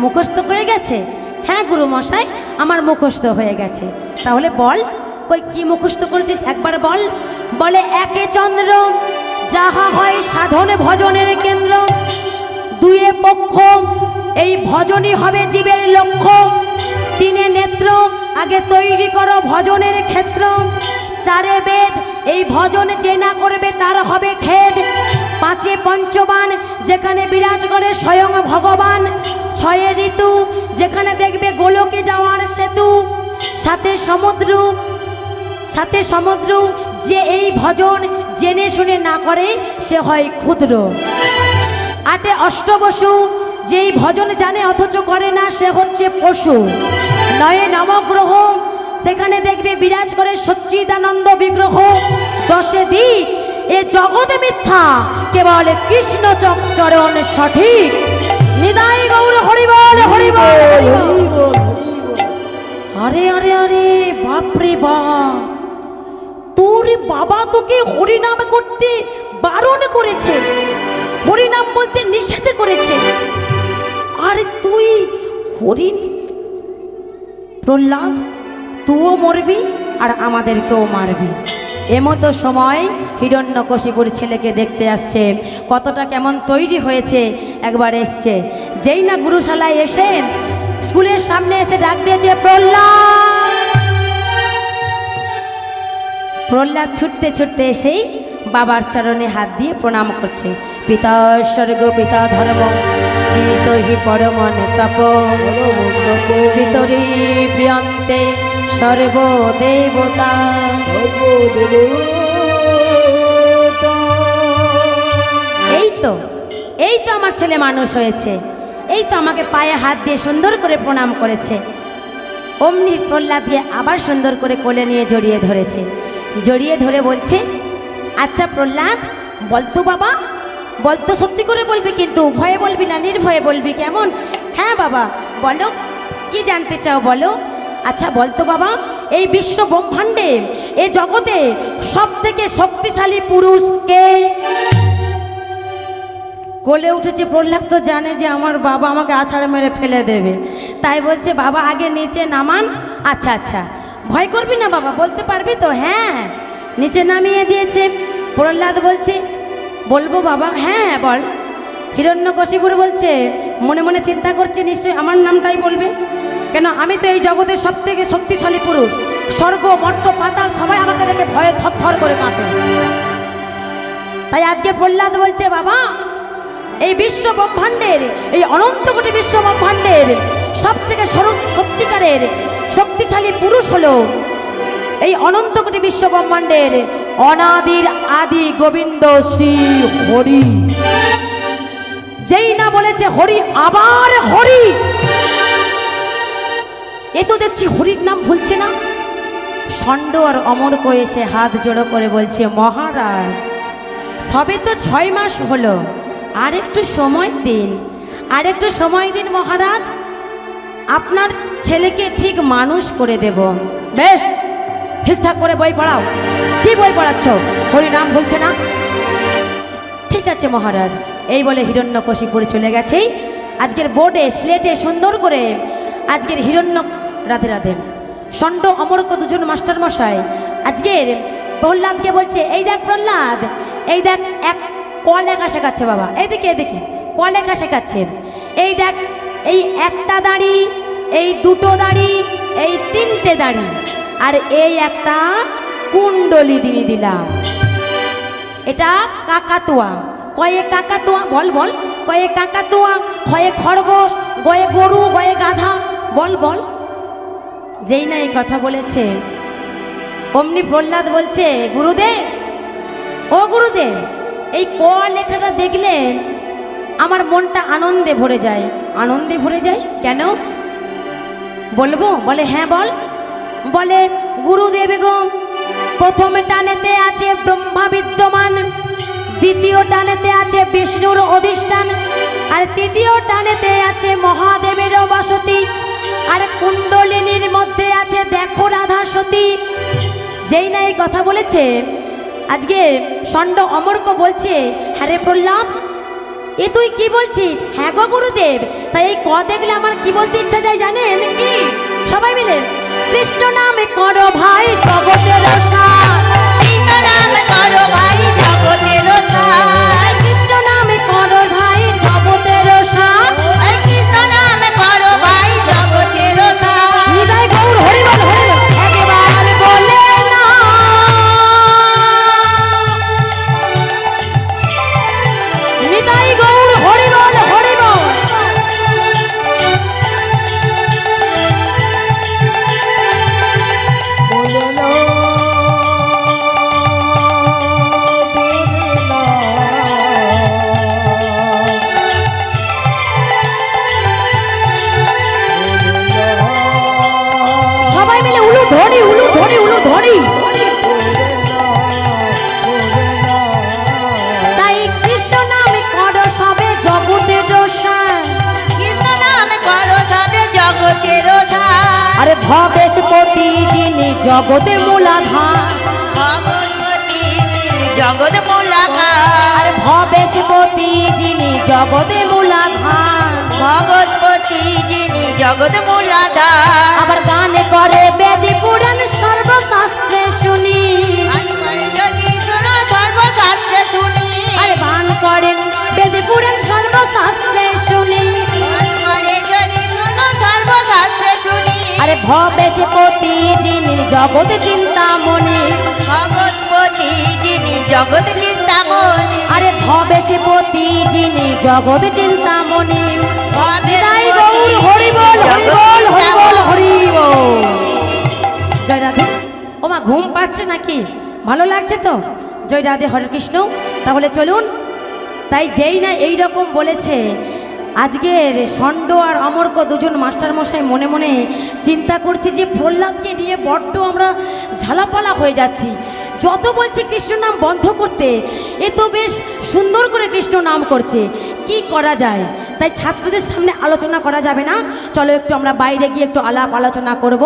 মুখস্থ হয়ে গেছে? হ্যাঁ গুরুমশাই, আমার মুখস্থ হয়ে গেছে। তাহলে বল, কই কি মুখস্থ করেছিস একবার বল। বলে একে চন্দ্র, যাহা হয় সাধন ভজনের কেন্দ্র, দুয়ে পক্ষ, এই ভজনই হবে জীবের লক্ষ্য, তিনে নেত্র, আগে তৈরি করো ভজনের ক্ষেত্র, চারে বেদ, এই ভজন যে না করবে তার হবে খেদ, পাঁচে পঞ্চবান, যেখানে বিরাজ করে স্বয়ং ভগবান, ছয়ে ঋতু, যেখানে দেখবে গোলকে যাওয়ার সেতু, সাথে সমুদ্র, যে এই ভজন জেনে শুনে না করে সে হয় ক্ষুদ্র, আটে অষ্টবসু, যেই ভজন জানে অথচ করে না সে হচ্ছে পশু, নয়ে নবগ্রহ, সেখানে দেখবে বিরাজ করে সচ্চিদানন্দ বিগ্রহ, দশে দিক, এ জগৎ মিথ্যা কেবল কৃষ্ণ চরণ সঠিক, নিদাই গৌর হরিবল হরিবল। আরে আরে আরে, বাপরে বাপ, তোর বাবা তোকে হরিনাম করতে বারণ করেছে, হরিনাম বলতে নিষেধ করেছে, আর তুই হরিণ। প্রহ্লাদ, তুইও মরবি আর আমাদেরকেও মারবি। এমতো সময় হিরণ্যকশিপুর ছেলেকে দেখতে আসছে, কতটা কেমন তৈরি হয়েছে একবার এসছে। যেই না গুরুশালায় এসে স্কুলের সামনে এসে ডাক দিয়েছে, প্রহ্লাদ। প্রহ্লাদ ছুটতে ছুটতে এসেই বাবার চরণে হাত দিয়ে প্রণাম করছে। পিতা স্বর্গ পিতা ধর্ম, পিত হি পরমন তপ, পিতরি প্রিয়ন্তে সর্বদেবতা। এই তো আমার ছেলে মানুষ হয়েছে, এই তো আমাকে পায়ে হাত দিয়ে সুন্দর করে প্রণাম করেছে। অমনি প্রহ্লাদকে আবার সুন্দর করে কোলে নিয়ে জড়িয়ে ধরেছে। জড়িয়ে ধরে বলছে, আচ্ছা প্রহ্লাদ, বলতো বাবা, বলতো, সত্যি করে বলবি কিন্তু, ভয়ে বলবি না, নির্ভয়ে বলবি, কেমন? হ্যাঁ বাবা বলো, কি জানতে চাও বলো। আচ্ছা বলতো বাবা, এই বিশ্ব ব্রহ্মাণ্ডে, এই জগতে সব থেকে শক্তিশালী পুরুষ কে? কোলে উঠেছে প্রহ্লাদ, তো জানে যে আমার বাবা আমাকে আছাড় মেরে ফেলে দেবে, তাই বলছে বাবা আগে নিচে নামান। আচ্ছা আচ্ছা, ভয় করবি না বাবা, বলতে পারবি তো? হ্যাঁ। নিচে নামিয়ে দিয়েছে। প্রহ্লাদ বলছে, বলবো বাবা? হ্যাঁ বল। হিরণ্যকশিপুর বলছে, মনে মনে চিন্তা করছে নিশ্চয়ই আমার নামটাই বলবে, কেন আমি তো এই জগতের সব থেকে শক্তিশালী পুরুষ, স্বর্গ মর্ত পাতাল সবাই আমাকে দেখে ভয়ে থরথর করে কাঁপে। তাই আজকে প্রহ্লাদ বলছে, বাবা এই বিশ্ব ব্রহ্মাণ্ডের, এই অনন্ত কোটি বিশ্ব ব্রহ্মাণ্ডের সব থেকে সত্যিকারের শক্তিশালী পুরুষ হলো এই অনন্ত কোটি বিশ্ব ব্রহ্মাণ্ডের অনাদির আদি গোবিন্দ শ্রী হরি। যেই না বলেছে হরি, আবার হরি। এ তো দেখছি হরির নাম ভুলছে না। ষণ্ড আর অমরক এসে হাত জোড়ো করে বলছে, মহারাজ সবে তো 6 মাস হলো, আর একটু সময় দিন, আর একটু সময় দিন মহারাজ, আপনার ছেলেকে ঠিক মানুষ করে দেব। বেশ, ঠিকঠাক করে বই পড়াও। কি বই পড়াচ্ছ? হরি নাম বলছে না? ঠিক আছে মহারাজ। এই বলে হিরণ্যকশিপুর চলে গেছে। আজকের বোর্ডে স্লেটে সুন্দর করে আজকের রাধে রাধে ষণ্ড অমরক দুজন মাস্টার মশাই আজকের প্রহ্লাদকে বলছে, এই দেখ প্রহ্লাদ, এই দেখ এক ক লেখা শেখাচ্ছে বাবা, এদিকে এদিকে ক লেখা শেখাচ্ছে। এই দেখ, এই একটা দাড়ি, এই দুটো দাড়ি, এই 3টে দাড়ি, আর এই একটা কুণ্ডলি দিয়ে দিলাম। এটা কাকাতুয়া। কয়ে কাকাতুয়া? বল বল। কয়ে কাকাতুয়া, খয়ে খরগোশ, গয়ে গরু, গয়ে গাধা, বল বল। যেই না এই কথা বলেছে অমনি প্রহ্লাদ বলছে, গুরুদেব, ও গুরুদেব, এই ক লেখাটা দেখলে আমার মনটা আনন্দে ভরে যায়। আনন্দে ভরে যায় কেন বলবো? বলে হ্যাঁ বল। বলে, গুরুদেব গো, প্রথম টানেতে আছে ব্রহ্মা বিদ্যমান, দ্বিতীয় টানেতে আছে বিষ্ণুর অধিষ্ঠান, আর তৃতীয় টানেতে আছে মহাদেবেরও বসতি, আর কুণ্ডলিনীর মধ্যে আছে দেখো রাধা সতী। যেই না এই কথা বলেছে, আজকে ষণ্ড অমর্ক বলছে, হ্যাঁ রে প্রহ্লাদ, এ তুই কি বলছিস? হ্যাঁ গো গুরুদেব, তাই এই ক দেখলে আমার কি বলতে ইচ্ছা যায় জানেন কি? সবাই মিলে, কৃষ্ণ নামে করো ভাই জগতের সার, কৃষ্ণ নাম করো ভাই জগতের সার, কৃষ্ণ নামে করো ভাই জগতের সার, কৃষ্ণ নাম করো ভাই জগতের সার। হৃদয় গৌর হরি বল হরি বল, একবার বলে না হৃদয় গৌর হরি বল হরি বল। বলে না, সবাই মিলে উলু ধরি উলু ধরি উলু ধরি। তাই কৃষ্ণ নামে করো সবে জগতের সার, কৃষ্ণ নাম করো সবে জগতের সার, আরে ভবেশপতি যিনি জগতে মূলাধার, ভগবতী জগৎ মূলাধার, আরে ভবেশপতি যিনি জগতে মূলাধার, ভগবতী যিনি জগৎ মূলাধার। আবার গানে করে বেদি পুরাণ সর্বশাস্ত্রে শুনি, যদি শোনো সর্বশাস্ত্রে শুনি, আরে গান করেন বেদি পুরাণ সর্বশাস্ত্রে শুনি, করে যদি শোনো সর্বশাস্ত্রে শুনি, আরে ভবেশপতি যিনি জগৎ চিন্তামণি, ভগবতী যিনি জগৎ চিন্তামণি, আরে ভবেশপতি যিনি জগৎ চিন্তামণি। জয় গৌর হরি বল হরি বল হরি বল হরি বল। জয় রাধে। ও মা, ঘুম পাচ্ছে নাকি? ভালো লাগছে তো? জয় রাধে, হরে কৃষ্ণ। তাহলে চলুন। তাই যেই না এই রকম বলেছে, আজকের ষণ্ড আর অমর্ক দুজন মাস্টারমশাই মনে মনে চিন্তা করছে যে প্রহ্লাদকে নিয়ে বড্ড আমরা ঝালাপালা হয়ে যাচ্ছি। যত বলছে কৃষ্ণ নাম বন্ধ করতে, এ তো বেশ সুন্দর করে কৃষ্ণ নাম করছে, কি করা যায়? তাই ছাত্রদের সামনে আলোচনা করা যাবে না, চলো একটু আমরা বাইরে গিয়ে একটু আলাপ আলোচনা করব।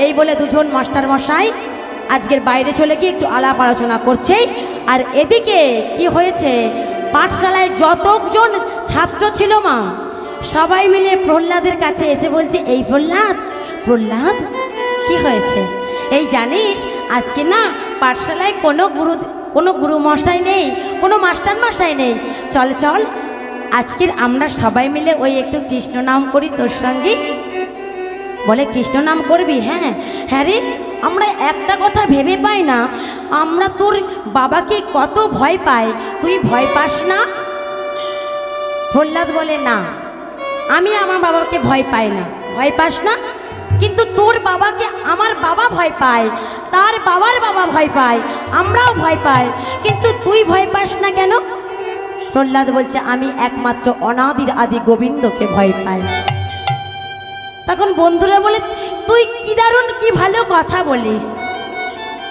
এই বলে দুজন মাস্টারমশাই আজকের বাইরে চলে গিয়ে একটু আলাপ আলোচনা করছে। আর এদিকে কি হয়েছে, পাঠশালায় যতজন ছাত্র ছিল মা, সবাই মিলে প্রহ্লাদের কাছে এসে বলছে, এই প্রহ্লাদ, প্রহ্লাদ কি হয়েছে? এই জানিস আজকে না পাঠশালায় কোনো গুরু মশাই নেই, কোনো মাস্টার মশাই নেই, চল চল আজকের আমরা সবাই মিলে ওই একটু কৃষ্ণ নাম করি তোর সঙ্গে। বলে, কৃষ্ণ নাম করবি? হ্যাঁ হ্যাঁ রে, আমরা একটা কথা ভেবে পাই না, আমরা তোর বাবাকে কত ভয় পাই, তুই ভয় পাস না? প্রহ্লাদ বলে, না, আমি আমার বাবাকে ভয় পাই না। ভয় পাস না? কিন্তু তোর বাবাকে আমার বাবা ভয় পায়, তার বাবার বাবা ভয় পায়, আমরাও ভয় পাই, কিন্তু তুই ভয় পাস না কেন? প্রহ্লাদ বলছে, আমি একমাত্র অনাদির আদি গোবিন্দকে ভয় পাই। তখন বন্ধুরা বলে, তুই কি দারুণ, কি ভালো কথা বলিস,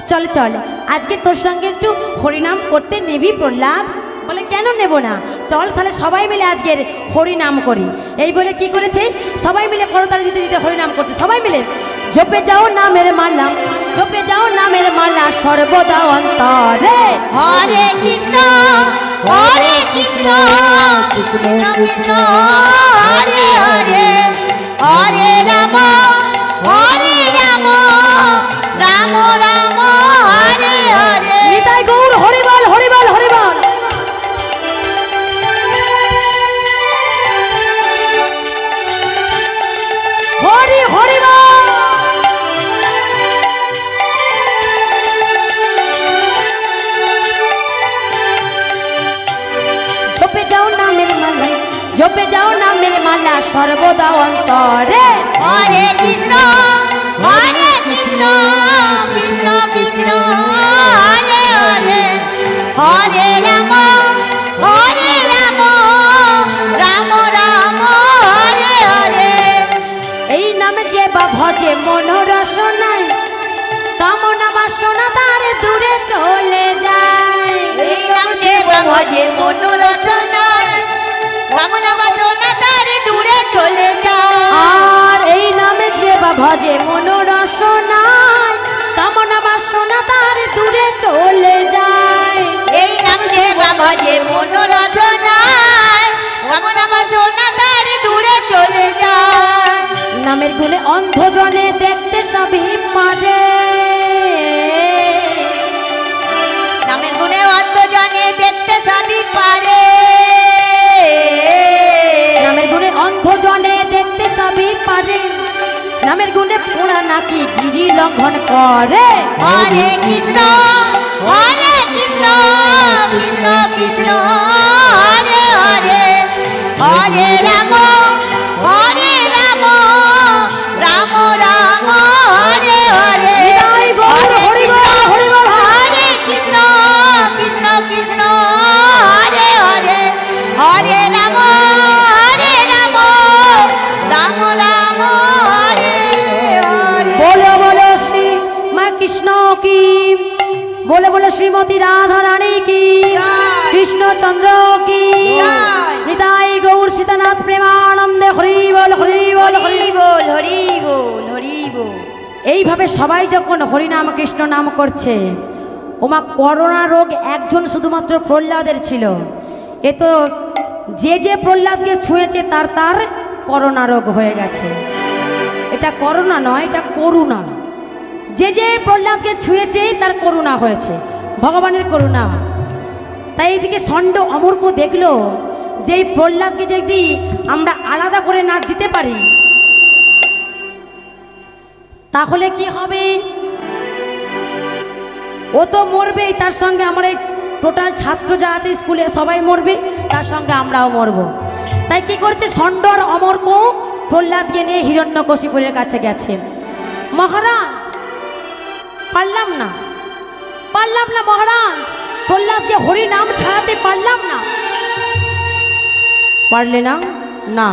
চল চল আজকে তোর সঙ্গে একটু হরিনাম করতে নেবি প্রহ্লাদ? বলে, কেন নেব না, চল তাহলে সবাই মিলে আজকের হরিনাম করি। এই বলে কি করেছে, সবাই মিলে করতালি দিতে দিতে হরিনাম করছে। সবাই মিলে, জপে যাও নামের মালা, জপে যাও নামের মালা সর্বদা অন্তরে, হরে কৃষ্ণ হরে কৃষ্ণ কৃষ্ণ কৃষ্ণ হরে হরে, হরে রাম হরে রাম রাম রাম হরে হরে। নিতাই গৌর হরি বল হরি বল হরি বল। হরি হরি বল। জপে যাও নামের মালা, জপে যাও নামের মালা সর্বদা অন্তরে, হরে কৃষ্ণ কৃষ্ণ কৃষ্ণ ভজে মনোরসনায় কামনা বাসনা তার দূরে চলে যায়। এই নাম যে ভজে মনোরসনায় কামনা বাসনা তার দূরে চলে যায়। আর এই নামে যে ভজে মনোরসনায় কামনা বাসনা তার দূরে চলে যায়। এই নাম যে ভজে মনোরসনায় কামনা বাসনা তার দূরে চলে যায়। নামের গুণে অন্ধজনে দেখতে সবই পারে, নামের গুণে অন্ধজনে দেখতে সবই পারে। নামের গুণে অন্ধজনে দেখতে সবই পারে, নামের গুণে পোড়া নাকি গিরি লঙ্ঘন করে। হরে কৃষ্ণ কৃষ্ণ কৃষ্ণ হরে হরে, হরে রাম রাম রাম হরে হরে। নিতাই গৌর হরি বল, হরি বল। হরে কৃষ্ণ কৃষ্ণ কৃষ্ণ হরে হরে, হরে রাম রাম রাম হরে হরে। बोलो बोलो श्री माँ कृष्ण की, बोलो बोलो श्रीमती राधा रानी की, कृष्ण चंद्र की, निताई गौर सीतानाथ प्रेमानंदे हरि बोल हरि बोल हरि। হরি বল হরি বল হরি বল। এইভাবে সবাই যখন হরিনাম কৃষ্ণ নাম করছে, ওমা করোনা রোগ একজন শুধুমাত্র প্রহ্লাদের ছিল। এ তো যে প্রহ্লাদকে ছুঁয়েছে তার তার করোনা রোগ হয়ে গেছে। এটা করোনা নয়, এটা করুণা। যে প্রহ্লাদকে ছুঁয়েছে তার করুণা হয়েছে, ভগবানের করুণা। তাই এইদিকে ষণ্ড অমরক দেখলো যে এই প্রহ্লাদকে যদি আমরা আলাদা করে না দিতে পারি তাহলে কি হবে? ও তো মরবেই, তার সঙ্গে আমার এই টোটাল ছাত্র যা আছে স্কুলে সবাই মরবে, তার সঙ্গে আমরাও মরব। তাই কি করছে, ষণ্ড আর অমরক প্রহ্লাদকে নিয়ে হিরণ্যকশিপুরের কাছে গেছে। মহারাজ পারলাম না মহারাজ, প্রহ্লাদকে হরি নাম ছাড়াতে পারলাম না। পারলে না? না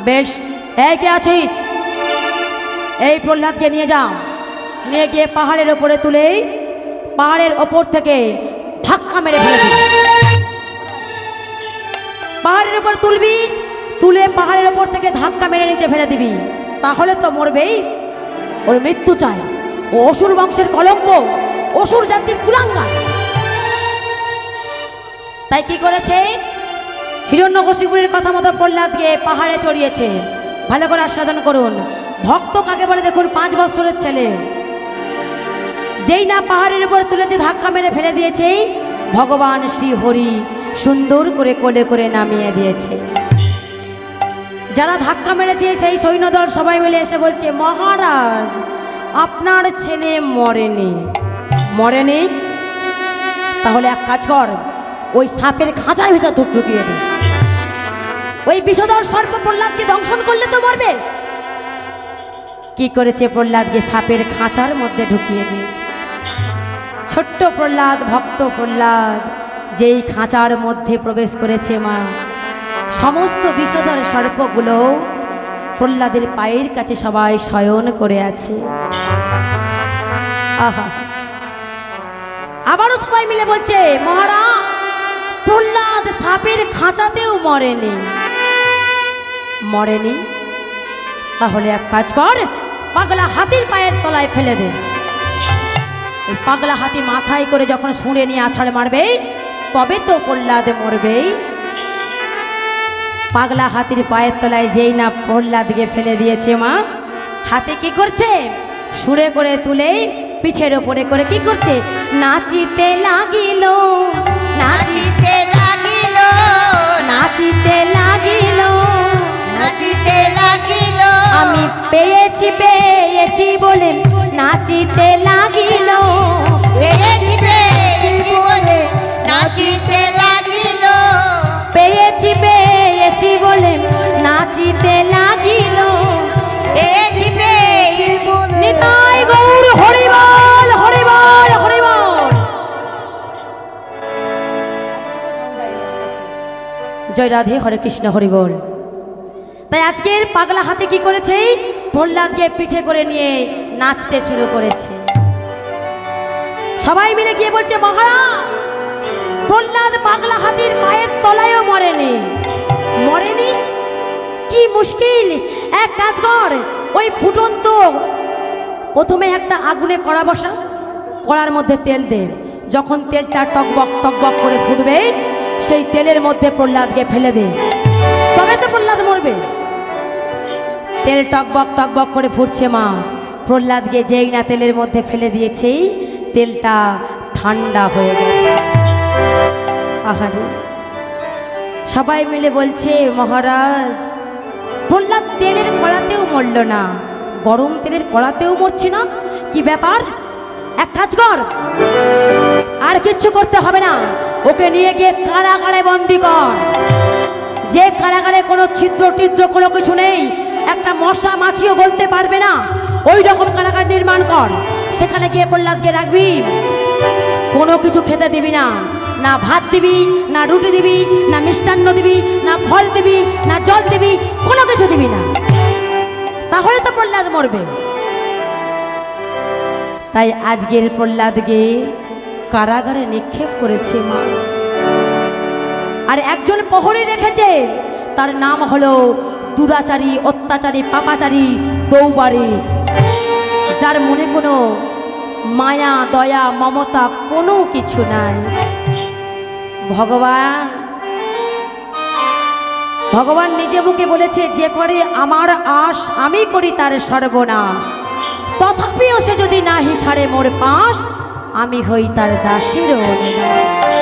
বেশ, এই কে আছিস, এই প্রহ্লাদকে নিয়ে যাও, নিয়ে গিয়ে পাহাড়ের ওপরে তুলে পাহাড়ের ওপর থেকে ধাক্কা মেরে ফেলে দিবি। পাহাড়ের ওপর তুলবি, তুলে পাহাড়ের ওপর থেকে ধাক্কা মেরে নিচে ফেলে দিবি, তাহলে তো মরবেই। ওর মৃত্যু চাই, ও অসুর বংশের কলঙ্ক, অসুর জাতির কুলাঙ্গার। তাই কি করেছে, হিরণ্যকশিপুরের কথা মতো প্রহ্লাদকে পাহাড়ে চড়িয়েছে। ভালো করে আস্বাদন করুন। ভক্ত কাকে বলে দেখুন, 5 বছরের ছেলে। যেই না পাহাড়ের উপর তুলেছে, ধাক্কা মেরে ফেলে দিয়েছে, ভগবান শ্রী হরি সুন্দর করে কোলে করে নামিয়ে দিয়েছে। যারা ধাক্কা মেরেছে সেই সৈন্যদল সবাই মিলে এসে বলছে, মহারাজ আপনার ছেলে মরেনি? তাহলে এক কাজ কর, ওই সাপের খাঁচার ভিতর ঢুকিয়ে দে। ওই বিষধর সর্প প্রহ্লাদকে দংশন করলে তো মরবে। কি করেছে, প্রহ্লাদকে সাপের খাঁচার মধ্যে ঢুকিয়ে দিয়েছে। ছোট্ট প্রহ্লাদ, ভক্ত প্রহ্লাদ যেই খাঁচার মধ্যে প্রবেশ করেছে, মা সমস্ত বিষধর সর্পগুলো প্রহ্লাদের পায়ের কাছে সবাই শয়ন করে আছে। আহা, আবারও সবাই মিলে বলছে, মহারাজ প্রহ্লাদ সাপের খাঁচাতেও মরেনি। তাহলে এক কাজ কর, পাগলা হাতির পায়ের তলায় ফেলে দে। এই পাগলা হাতি মাথায় করে যখন শুঁড়ে নিয়ে আছাড় মারবে, তবে তো প্রহ্লাদ মরবেই। পাগলা হাতির পায়ের তলায় যেই না প্রহ্লাদকে ফেলে দিয়েছে, মা হাতি কি করছে, শুঁড়ে করে তুলে পিঠের ওপরে করে কি করছে, নাচিতে লাগিল নাচিতে লাগিল নাচিতে লাগিল নাচিতে লাগিল। আমি পেয়েছি বলে নাচিতে লাগিল। পেয়েছি বলে নাচিতে লাগিল। পেয়েছি বলে নাচিতে লাগিল। পেয়েছি বলে নিতাই গৌর হরি বল হরি বল হরি বল। জয় রাধে, হরে কৃষ্ণ, হরি বল। তাই আজকের পাগলা হাতে কি করেছে, প্রহ্লাদকে পিঠে করে নিয়ে নাচতে শুরু করেছে। সবাই মিলে গিয়ে বলছে, মহারাজ প্রহ্লাদ পাগলা হাতির পায়ের তলায়ও মরেনি। মরেনি? কি মুশকিল! এক কাজ কর, ওই ফুটন্ত প্রথমে একটা আগুনে কড়া বসা, কড়ার মধ্যে তেল দে, যখন তেলটা টকবক টকবক করে ফুটবে সেই তেলের মধ্যে প্রহ্লাদকে ফেলে দে, তবে তো প্রহ্লাদ মরবে। তেল টকবক টকবক করে ফুটছে মা, প্রহ্লাদকে যেই না তেলের মধ্যে ফেলে দিয়েছে তেলটা ঠান্ডা হয়ে গেছে। আহারে, সবাই মিলে বলছে, মহারাজ প্রহ্লাদ তেলের কড়াতেও মরল না, গরম তেলের কড়াতেও মরছি না, কি ব্যাপার? এক কাজ কর, আর কিচ্ছু করতে হবে না, ওকে নিয়ে গিয়ে কারাগারে বন্দি কর। যে কারাগারে কোনো ছিদ্র টিদ্র কোনো কিছু নেই, একটা মশা মাছিও বলতে পারবে না, ওই রকম কারাগার নির্মাণ কর। সেখানে গিয়ে প্রহ্লাদকে রাখবি, কোনো কিছু খেতে দিবি না, না ভাত দিবি, না রুটি দিবি, না মিষ্টান্ন দিবি, না ফল দিবি, না জল দিবি, কোনো কিছু দিবি না, তাহলে তো প্রহ্লাদ মরবে। তাই আজকের প্রহ্লাদকে কারাগারে নিক্ষেপ করেছে মা। আর একজন প্রহরী রেখেছে, তার নাম হলো দুরাচারী, অত্যাচারী, পাপাচারী দৌবারি, যার মনে কোনো মায়া দয়া মমতা কোনো কিছু নাই। ভগবান নিজে মুখে বলেছে, যে করে আমার আশ আমি করি তার সর্বনাশ, তথাপিও সে যদি নাহি ছাড়ে মোর পাশ, আমি হই তার দাসের অনুদাস।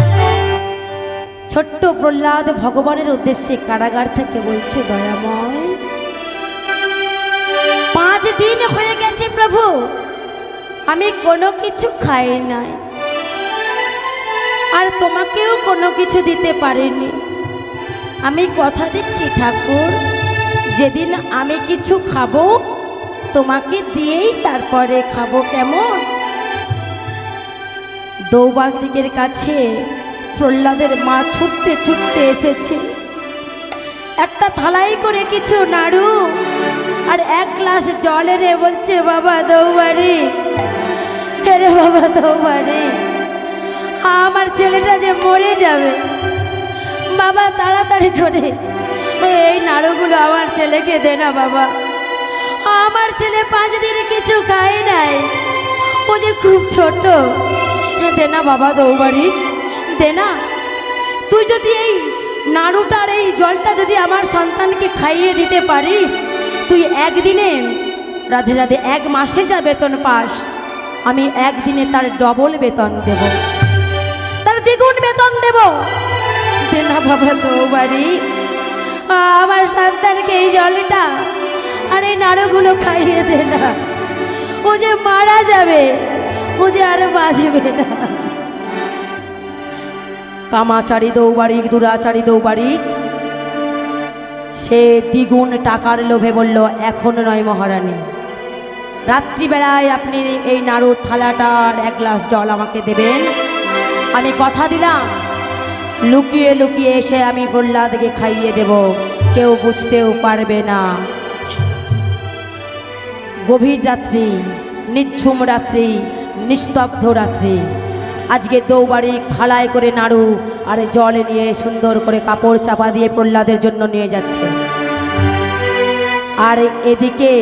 ছোট্ট প্রহ্লাদ ভগবানের উদ্দেশ্যে কারাগার থেকে বলছে, দয়াময় 5 দিন হয়ে গেছে প্রভু, আমি কোনো কিছু খাই নাই, আর তোমাকেও কোনো কিছু দিতে পারিনি। আমি কথা দিচ্ছি ঠাকুর, যেদিন আমি কিছু খাবো তোমাকে দিয়েই তারপরে খাবো, কেমন? দৌবাগ্রিকের কাছে প্রহ্লাদের মা ছুটতে ছুটতে এসেছে, একটা থালাই করে কিছু নাড়ু আর 1 গ্লাস জল এনে বলছে, বাবা দৌবারি, রে বাবা দৌবারি, আমার ছেলেটা যে মরে যাবে, বাবা তাড়াতাড়ি করে এই নাড়ুগুলো আমার ছেলেকে দে না বাবা, আমার ছেলে 5 দিন কিছু খায় নাই, ও যে খুব ছোট, দে না বাবা দৌবারি, দে না। তুই যদি এই নাড়ুটার এই জলটা যদি আমার সন্তানকে খাইয়ে দিতে পারিস, তুই একদিনে রাধে রাধে 1 মাসে যা বেতন পাস, আমি একদিনে তার ডবল বেতন দেব, তার দ্বিগুণ বেতন দেব। দে না বাবা দৌবারি, আমার সন্তানকে এই জলটা আর এই নাড়ুগুলো খাইয়ে দে না, ও যে মারা যাবে, ও যে আর বাঁচবে না। কামাচারী দৌবারিক, দুরাচারী দৌবারিক, সে দ্বিগুণ টাকার লোভে বলল, এখন নয় মহারানী, রাত্রিবেলায় আপনি এই নাড়ুর থালাটার 1 গ্লাস জল আমাকে দেবেন, আমি কথা দিলাম লুকিয়ে লুকিয়ে এসে আমি প্রহ্লাদকে খাইয়ে দেব, কেউ বুঝতেও পারবে না। গভীর রাত্রি, নিঝুম রাত্রি, নিস্তব্ধ রাত্রি, আজকে দৌবারিক থালায় করে নাড়ু আর জল নিয়ে সুন্দর করে কাপড় চাপা দিয়ে প্রহ্লাদের জন্য নিয়ে যাচ্ছে। আর এদিকে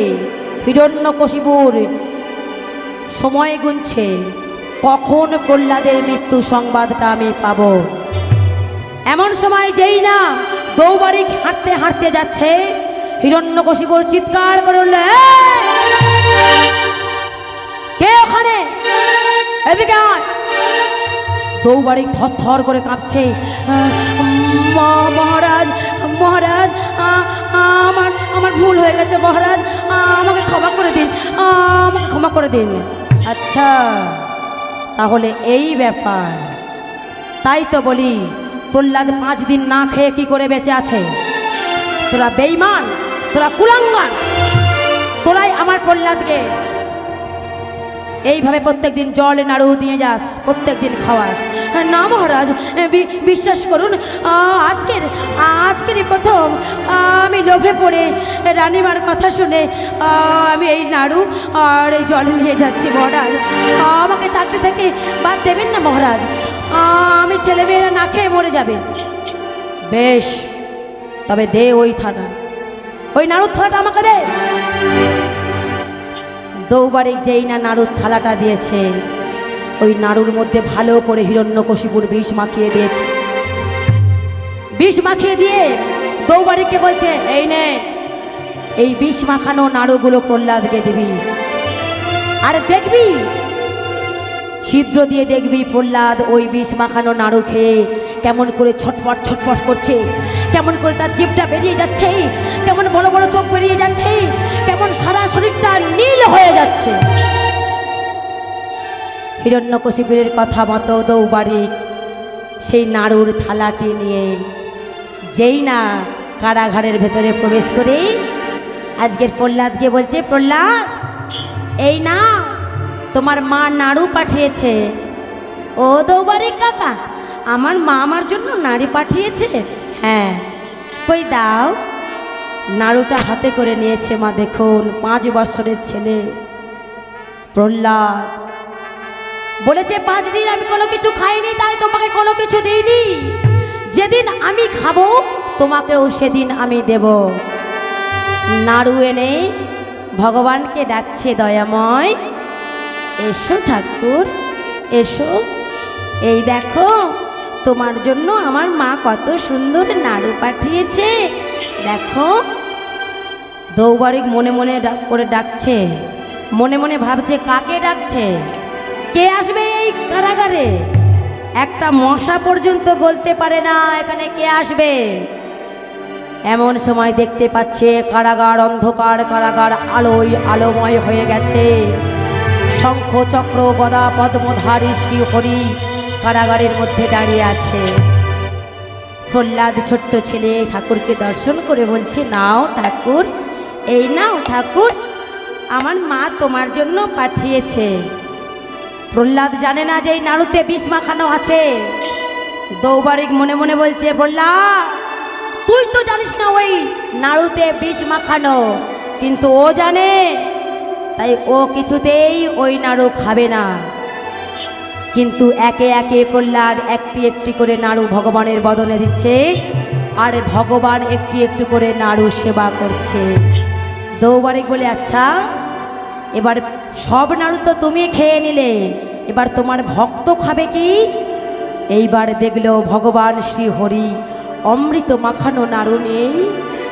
হিরণ্যকশিপুর সময় গুনছে, কখন প্রহ্লাদের মৃত্যু সংবাদটা আমি পাব। এমন সময় যেই না দৌবারিক হাঁটতে হাঁটতে যাচ্ছে, হিরণ্যকশিপুর চিৎকার করে উঠল, কে ওখানে, এদিকে আয়। দৌবারিক থরথর করে কাঁপছে, মহারাজ মহারাজ, আমার ভুল হয়ে গেছে মহারাজ, আমাকে ক্ষমা করে দিন, আমাকে ক্ষমা করে দিন। আচ্ছা, তাহলে এই ব্যাপার, তাই তো বলি প্রহ্লাদ 5 দিন না খেয়ে কি করে বেঁচে আছে। তোরা বেঈমান, তোরা কুলাঙ্গার, তোরাই আমার প্রহ্লাদকে এইভাবে প্রত্যেকদিন জল নাড়ু দিয়ে যাস, প্রত্যেকদিন খাওয়াস। না মহারাজ, বিশ্বাস করুন, আজকেরই প্রথম আমি লোভে পড়ে রানীমার কথা শুনে আমি এই নাড়ু আর এই জল নিয়ে যাচ্ছি মহারাজ। আমাকে চাকরি থেকে বাদ দেবেন না মহারাজ, আমি ছেলেমেয়েরা না খেয়ে মরে যাবে। বেশ, তবে দে ওই থালা, ওই নাড়ুর থালাটা আমাকে দে। দৌবারিক যেই না নাড়ুর থালাটা দিয়েছে, ওই নাড়ুর মধ্যে ভালো করে হিরণ্যকশিপুর বিষ মাখিয়ে দিয়েছে। বিষ মাখিয়ে দিয়ে দৌবারিককে বলছে, এই নে, এই বিষ মাখানো নাড়ুগুলো প্রহ্লাদকে দিবি, আর দেখবি ছিদ্র দিয়ে দেখবি প্রহ্লাদ ওই বিষ মাখানো নাড়ু খেয়ে কেমন করে ছটফট ছটফট করছে, কেমন করে তার জিভটা বেরিয়ে যাচ্ছে, কেমন বড় বড় চোখ বেরিয়ে যাচ্ছে, কেমন সারা শরীরটা নীল হয়ে যাচ্ছে। হিরণ্যকশিপুরের কথা মতো দৌবারিক সেই নাড়ুর থালাটি নিয়ে যেই না কারাগারের ভেতরে প্রবেশ করে আজকের প্রহ্লাদকে বলছে, প্রহ্লাদ এই না তোমার মা নাড়ু পাঠিয়েছে। ও দৌবারিক কাকা, আমার মা আমার জন্য নাড়ু পাঠিয়েছে? হ্যাঁ, কই দাও। নাড়ুটা হাতে করে নিয়েছে মা, দেখুন 5 বছরের ছেলে প্রহ্লাদ বলেছে 5 দিন আমি কোনো কিছু খাইনি, তাই তোমাকে কোনো কিছু দিইনি, যেদিন আমি খাবো তোমাকেও সেদিন আমি দেব। নাড়ু এনে ভগবানকে ডাকছে, দয়াময় এসো ঠাকুর এসো, এই দেখো তোমার জন্য আমার মা কত সুন্দর নাড়ু পাঠিয়েছে, দেখো। দৌবারিক মনে মনে করে ডাকছে, মনে মনে ভাবছে কাকে ডাকছে, কে আসবে এই কারাগারে? একটা মশা পর্যন্ত গলতে পারে না, এখানে কে আসবে? এমন সময় দেখতে পাচ্ছে কারাগার অন্ধকার, কারাগার আলোয় আলোময় হয়ে গেছে। শঙ্খ চক্র গদা পদ্মধারী শ্রীহরি কারাগারের মধ্যে দাঁড়িয়ে আছে। প্রহ্লাদ ছোট্ট ছেলে ঠাকুরকে দর্শন করে বলছে, নাও ঠাকুর, এই নাও ঠাকুর, আমার মা তোমার জন্য পাঠিয়েছে। প্রহ্লাদ জানে না যে এই নাড়ুতে বিষ মাখানো আছে। দৌবারিক মনে মনে বলছে, প্রহ্লাদ তুই তো জানিস না ওই নাড়ুতে বিষ মাখানো, কিন্তু ও জানে, তাই ও কিছুতেই ওই নাড়ু খাবে না। কিন্তু একে একে প্রহ্লাদ একটি একটি করে নাড়ু ভগবানের বদনে দিচ্ছে, আর ভগবান একটি একটু করে নাড়ু সেবা করছে। দৌবারিক বলে, আচ্ছা এবার সব নাড়ু তো তুমি খেয়ে নিলে, এবার তোমার ভক্ত খাবে কি? এইবার দেখলো ভগবান শ্রীহরি অমৃত মাখানো নাড়ু নেই,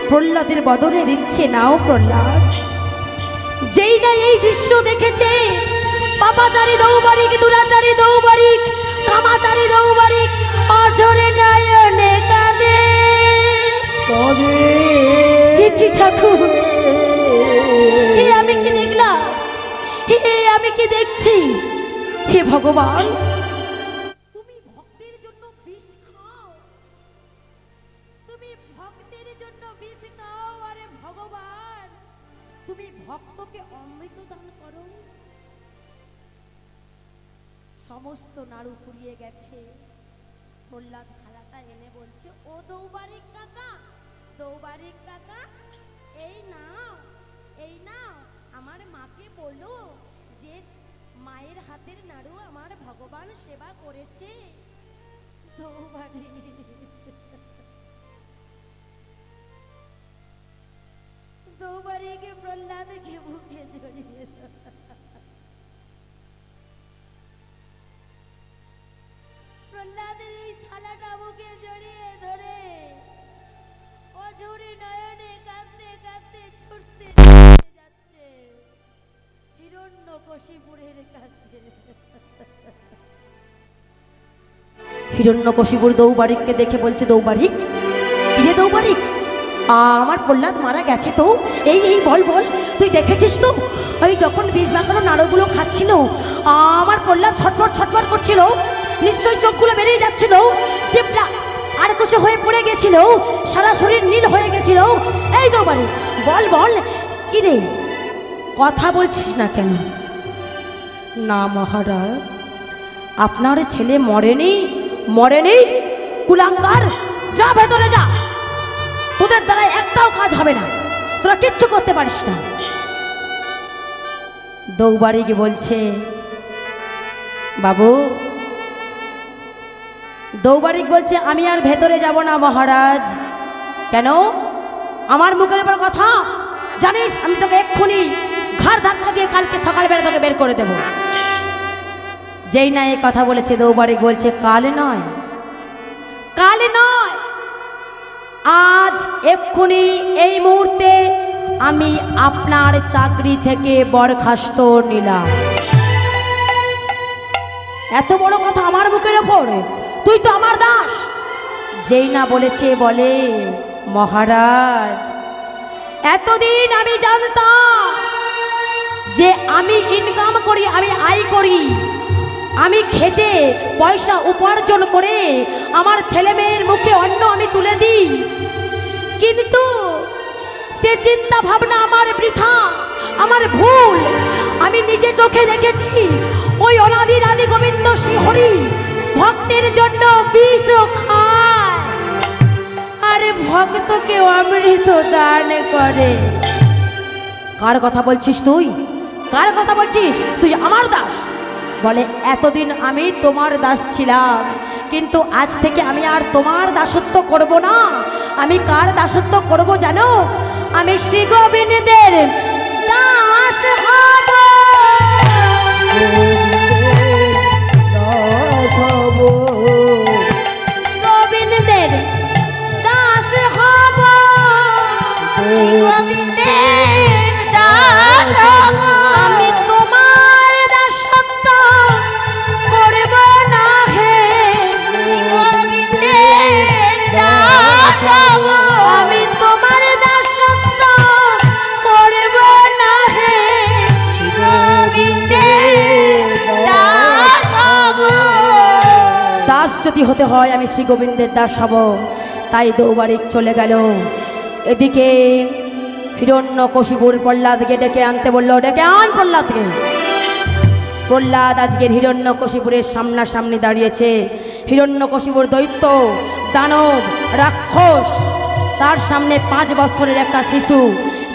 প্রহ্লাদের বদনে দিচ্ছে, নাও প্রহ্লাদ। যেই না এই দৃশ্য দেখেছে, পাপাচারী দৌবারিক, দুরাচারী দৌবারিক, কামাচারী দৌবারিক অঝরে নয়নে কাঁদে। কি ঠাকুর, হে আমি কি দেখলাম, হে আমি কি দেখছি, হে ভগবান তুমি ভক্তের জন্য বিষ খাও, তুমি ভক্তের জন্য বিষ খাও, আরে ভগবান তুমি ভক্তকে অমৃত দান করো। সমস্ত নাড়ু ফুরিয়ে গেছে। প্রহ্লাদ থালাটা এনে বলছে, ও দৌবারিক কাকা, দৌবারিক কাকা, এই নাও, এই নাও, আমার মাকে বলো যে মায়ের হাতের নাড়ু আমার ভগবান সেবা করেছে। দৌবারিক দৌবারিকে প্রহ্লাদকে বুকে জড়িয়ে প্রহ্লাদের এই থালাটা বুকে জড়িয়ে ধরে অঝরে নয়নে কাঁদতে কাঁদতে ছুটতে যাচ্ছে হিরণ্যকশিপুরের কাছে। হিরণ্যকশিপুর দৌবারিককে দেখে বলছে, দৌবারিক কিরে দৌবারিক, আমার প্রহ্লাদ মারা গেছে তো? এই এই বল বল, তুই দেখেছিস তো? ওই যখন বিষ মাখানো নাড়ুগুলো খাচ্ছিল আমার প্রহ্লাদ ছটফট ছটফট করছিল, নিশ্চয়ই চোখগুলো বেরিয়ে যাচ্ছিল, জিভটা আর কিছু হয়ে পড়ে গেছিল, সারা শরীর নীল হয়ে গেছিল। এই দৌবারিক বল বল, কিরে কথা বলছিস না কেন? না মহারাজ, আপনার ছেলে মরেনি, মরেনি। কুলাঙ্গার, যা ভেতরে যা, তোদের দ্বারা একটাও কাজ হবে না, তোরা কিচ্ছু করতে পারিস না। দৌবারিক বলছে, বাবু, দৌবারিক বলছে আমি আর ভেতরে যাব না মহারাজ। কেন? আমার মুখের উপর কথা, জানিস আমি তোকে এক্ষুনি ঘাড় ধাক্কা দিয়ে কালকে সকালবেলা তোকে বের করে দেব। যেই না এই কথা বলেছে দৌবারিক বলছে, কাল নয়, কাল নয়, আজ এক্ষুনি এই মুহূর্তে আমি আপনার চাকরি থেকে বরখাস্ত নিলাম। এত বড় কথা আমার মুখের ওপর, তুই তো আমার দাস। যেই না বলেছে বলে, মহারাজ এতদিন আমি জানতাম যে আমি ইনকাম করি, আমি আয় করি, আমি খেটে পয়সা উপার্জন করে আমার ছেলে মেয়ের মুখে অন্ন আমি তুলে দিই, কিন্তু সে চিন্তা ভাবনা আমার বৃথা, আমার ভুল। আমি নিজে চোখে দেখেছি ওই অনাদি আদি গোবিন্দ শ্রীহরি ভক্তের জন্য বিষ খায় আর ভক্তকে অমৃত দান করে। কার কথা বলছিস তুই? কার কথা বলছিস? তুই আমার দাস। বলে, এতদিন আমি তোমার দাস ছিলাম, কিন্তু আজ থেকে আমি আর তোমার দাসত্ব করব না। আমি কার দাসত্ব করব জানো? আমি শ্রী গোবিন্দের দাস হব। গোবিন্দের দাস হব, গোবিন্দের দাস হব। আমি তোমার দাসত্ব করব না হে। গোবিন্দের দাস হব। আমি তোমার দাসত্ব করব না হে। গোবিন্দের দাস হব। দাস যদি হতে হয় আমি শ্রী গোবিন্দের দাস হব। তাই দৌবারিক চলে গেল। এদিকে হিরণ্যকশিপুর প্রহ্লাদকে ডেকে আনতে বলল, ডেকে আন প্রহ্লাদকে। প্রহ্লাদ আজকের হিরণ্যকশিপুরের সামনাসামনি দাঁড়িয়েছে। হিরণ্যকশিপুর দৈত্য, দানব, রাক্ষস, তার সামনে 5 বছরের একটা শিশু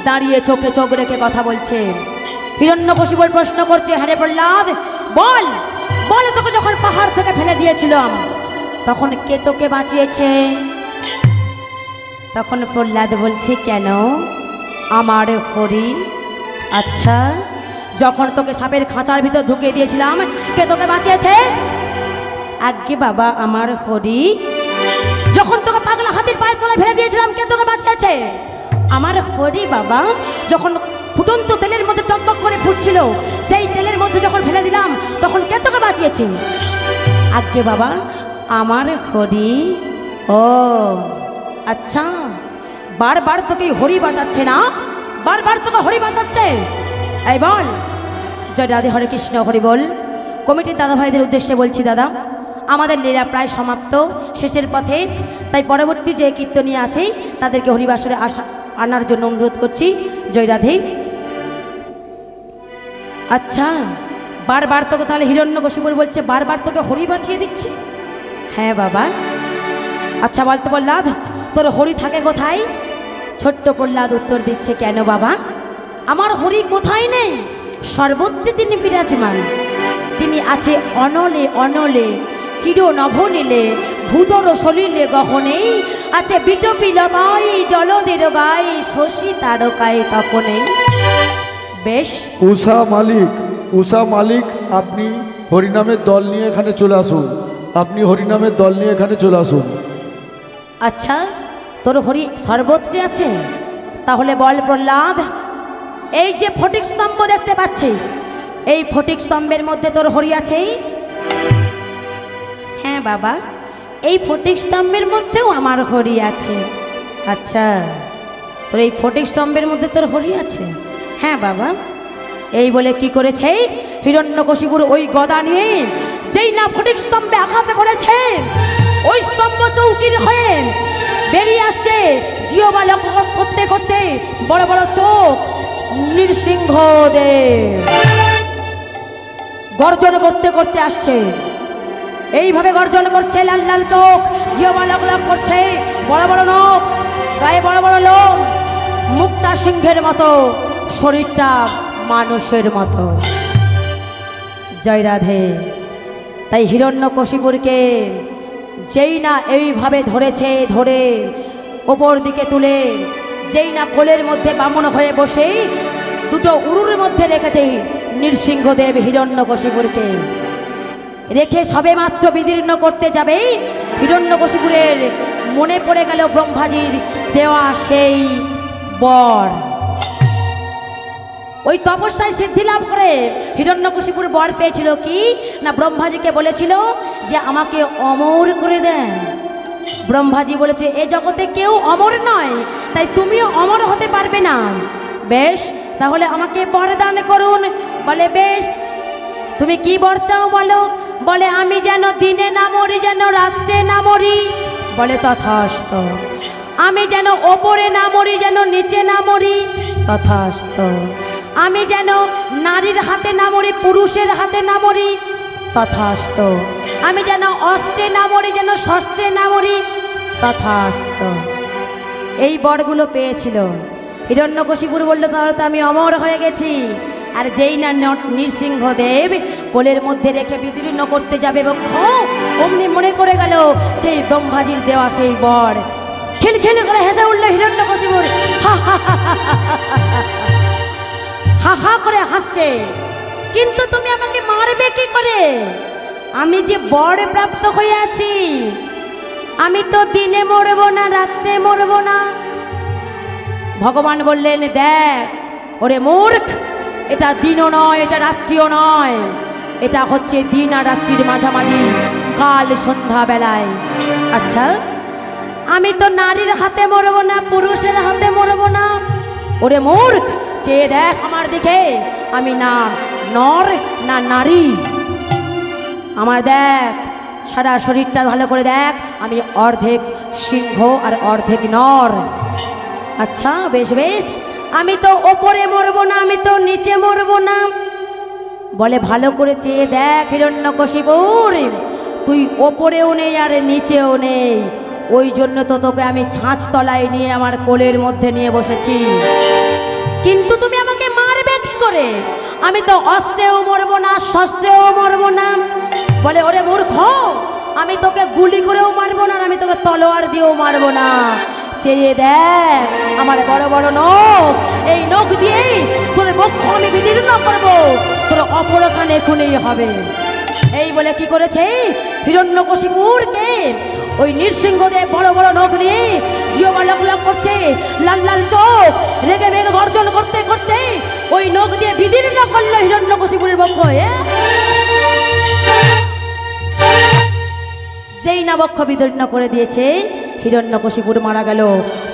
দাঁড়িয়ে চোখে চোখ রেখে কথা বলছে। হিরণ্যকশিপুর প্রশ্ন করছে, হ্যাঁ রে প্রহ্লাদ, বল বল, তোকে যখন পাহাড় থেকে ফেলে দিয়েছিলাম তখন কে তোকে বাঁচিয়েছে? তখন প্রহ্লাদ বলছে, কেন? আমার হরি। আচ্ছা, যখন তোকে সাপের খাঁচার ভিতর ঢুকিয়ে দিয়েছিলাম কে তোকে বাঁচিয়েছে? আজ্ঞে বাবা, আমার হরি। যখন তোকে পাগলা হাতির পায়ের তলায় ফেলে দিয়েছিলাম কে তোকে বাঁচিয়েছে? আমার হরি বাবা। যখন ফুটন্ত তেলের মধ্যে টকবক করে ফুটছিল সেই তেলের মধ্যে যখন ফেলে দিলাম তখন কে তোকে বাঁচিয়েছে? আজ্ঞে বাবা, আমার হরি। ও আচ্ছা, বারবার তোকে হরি বাঁচাচ্ছে না? বারবার তোকে হরি বাঁচাচ্ছে? এই বল। জয় রাধে, হরে কৃষ্ণ, হরি বল। কমিটির দাদা ভাইদের উদ্দেশ্যে বলছি, দাদা আমাদের লীলা প্রায় সমাপ্ত, শেষের পথে। তাই পরবর্তী যে কীর্তনীয় আছে তাদেরকে হরিবাসরে আনার জন্য অনুরোধ করছি। জয় রাধে। আচ্ছা, বারবার তোকে তাহলে হিরণ্যকশিপুর বলছে বারবার তোকে হরি বাঁচিয়ে দিচ্ছে? হ্যাঁ বাবা। আচ্ছা বলতো প্রহ্লাদ, তোর হরি থাকে কোথায়? ছোট্ট প্রহ্লাদ উত্তর দিচ্ছে, কেন বাবা, আমার হরি কোথায় নেই, সর্বত্রে তিনি বিরাজমান। তিনি আছে অনলে অনলে, চির নভনীলে, ভূদর সলিলে গহনেই, আছে বিটপিলতায় জলদের গায়ে, শশী তারকায় তপনেই। বেশ। উষা মালিক, আপনি হরিনামের দল নিয়ে এখানে চলে আসুন। আপনি হরিনামের দল নিয়ে এখানে চলে আসুন। আচ্ছা, তোর হরি সর্বত্রে আছে? তাহলে বল প্রহ্লাদ, এই যে ফটিক স্তম্ভ দেখতে পাচ্ছিস, এই ফটিক স্তম্ভের মধ্যে তোর হরি আছে? হ্যাঁ বাবা, এই ফটিক স্তম্ভের মধ্যেও আমার হরি আছে। আচ্ছা, তোর এই ফটিক স্তম্ভের মধ্যে তোর হরি আছে? হ্যাঁ বাবা। এই বলে কি করেছে হিরণ্যকশিপুর ওই গদা নিয়ে যেই না ফটিক স্তম্ভে আঘাত করেছে, ওই স্তম্ভ চৌচির হয়ে বেরিয়ে আসছে জিহ্বা করতে করতে বড় বড় চোখ নৃসিংহদেব। গর্জন করতে করতে আসছে। এইভাবে গর্জন করছে, লাল লাল চোখ, জিহ্বা লাগ লাগ করছে, বড় বড় নখ, গায়ে বড় বড় লোম, মুখটা সিংহের মতো, শরীরটা মানুষের মতো। জয় রাধে। তাই হিরণ্যকশিপুরকে যেই না এইভাবে ধরেছে, ধরে ওপর দিকে তুলে যেই না কোলের মধ্যে বামন হয়ে বসে দুটো উরুর মধ্যে রেখেছে নৃসিংহদেব হিরণ্যকশিপুরকে রেখে সবে মাত্র বিদীর্ণ করতে যাবে, হিরণ্যকশিপুরের মনে পড়ে গেল ব্রহ্মাজির দেওয়া সেই বর। ওই তপস্যায় সিদ্ধি লাভ করে হিরণ্যকশিপুর বর পেয়েছিল কি না, ব্রহ্মাজিকে বলেছিল যে আমাকে অমর করে দেন। ব্রহ্মাজি বলেছে এ জগতে কেউ অমর নয়, তাই তুমিও অমর হতে পারবে না। বেশ, তাহলে আমাকে বরদান করুন। বলে বেশ, তুমি কি বর চাও বলো। বলে আমি যেন দিনে না মরি, যেন রাত্রে না মরি। বলে তথাস্তু। আমি যেন ওপরে না মরি, যেন নিচে না মরি। তথাস্তু। আমি যেন নারীর হাতে না মরি, পুরুষের হাতে না মরি। তথাস্তু। আমি যেন অস্ত্রে না মরি, যেন শস্ত্রে না মরি। তথাস্তু। এই বরগুলো পেয়েছিল। হিরণ্যকশিপুর বলল তাহলে তো আমি অমর হয়ে গেছি। আর যেই না নৃসিংহদেব কোলের মধ্যে রেখে বিদীর্ণ করতে যাবে এবং অমনি মনে করে গেল সেই ব্রহ্মাজির দেওয়া সেই বর। খিলখিল করে হেসে উঠল হিরণ্যকশিপুর, হা হা হা হা করে হাসছে। কিন্তু তুমি আমাকে মারবে কি করে? আমি যে বর প্রাপ্ত হয়ে আছি, আমি তো দিনে মরবো না, রাত্রে মরবো না। ভগবান বললেন দেখ ওরে মূর্খ, এটা দিনও নয়, এটা রাত্রিও নয়, এটা হচ্ছে দিন আর রাত্রির মাঝামাঝি, কাল সন্ধ্যা বেলায়। আচ্ছা, আমি তো নারীর হাতে মরবো না, পুরুষের হাতে মরবো না। ওরে মূর্খ, চেয়ে দেখ আমার দিকে, আমি না নর না নারী। আমার দেখ সারা শরীরটা ভালো করে দেখ, আমি অর্ধেক সিংহ আর অর্ধেক নর। আচ্ছা বেশ বেশ, আমি তো ওপরে মরবো না, আমি তো নিচে মরবো না। বলে ভালো করে চেয়ে দেখ হিরণ্যকশিপুর, তুই ওপরেও নেই আর নিচেও নেই। ওই জন্য তো তোকে আমি ছাঁচ তলায় নিয়ে আমার কোলের মধ্যে নিয়ে বসেছি। কিন্তু তুমি আমাকে মারবে কি করে? আমি তো অস্ত্রেও মরবো না, শস্ত্রেও মরবো না। বলে ওরে মূর্খ, আমি তোকে গুলি করেও মারবো না, আমি তোকে তলোয়ার দিয়েও মারবো না। চেয়ে দেখ আমার বড় বড় নখ, এই নখ দিয়ে তোর বক্ষ আমি বিদীর্ণ করবো, তোর অপারেশন এখনই হবে। এই বলে কি করেছে হিরণ্যকশিপুরকে ওই নৃসিংহদেব বড় বড় নখ নিয়ে জিহ্বা লাগ লাগ করছে, লাল লাল চোখ, রেগে মেগে গর্জন করতে করতে ওই নখ দিয়ে বিদীর্ণ করলো হিরণ্যকশিপুরের বক্ষ। যেই না বক্ষ বিদীর্ণ করে দিয়েছে, হিরণ্যকশিপুর মারা গেল।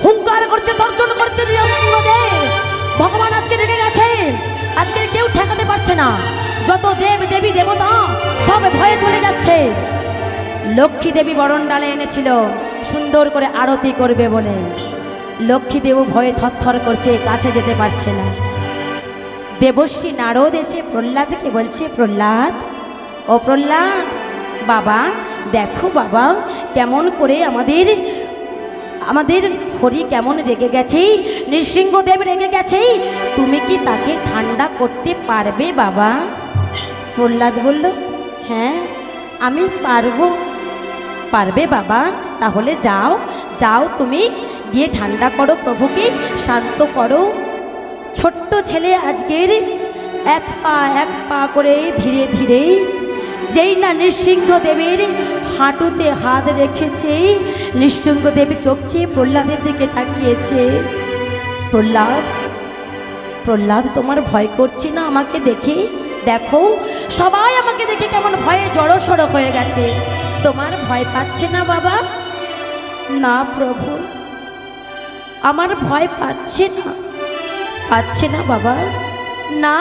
হুঙ্কার করছে, তর্জন করছে নৃসিংহদেব। ভগবান আজকে রেগে গেছে, আজকে কেউ ঠেকাতে পারছে না। যত দেব দেবী দেবতা সব ভয়ে চলে যাচ্ছে। লক্ষ্মী দেবী বরণডালে এনেছিল সুন্দর করে আরতি করবে বলে। লক্ষ্মী দেব ভয়ে থরথর করছে, কাছে যেতে পারছে না। দেবশ্রী নারদ এসে প্রহ্লাদকে বলছে, প্রহ্লাদ, ও প্রহ্লাদ বাবা, দেখো বাবা কেমন করে আমাদের হরি কেমন রেগে গেছে, নৃসিংহদেব রেগে গেছে, তুমি কি তাকে ঠান্ডা করতে পারবে বাবা? প্রহ্লাদ বলল, হ্যাঁ আমি পারবো। পারবে বাবা? তাহলে যাও যাও, তুমি গিয়ে ঠান্ডা করো, প্রভুকে শান্ত করো। ছোট্ট ছেলে আজকের এক পা করে ধীরে ধীরে যেই না নৃসিংহদেবের হাঁটুতে হাত রেখেছে, নৃসিংহদেব চোখ চেয়ে প্রহ্লাদের দিকে তাকিয়েছে। প্রহ্লাদ, প্রহ্লাদ তোমার ভয় করছে না আমাকে দেখে? দেখো সবাই আমাকে দেখে কেমন ভয়ে জড়সড় হয়ে গেছে, তোমার ভয় পাচ্ছে না বাবা? না প্রভু, আমার ভয় পাচ্ছে না। পাচ্ছে না বাবা? না,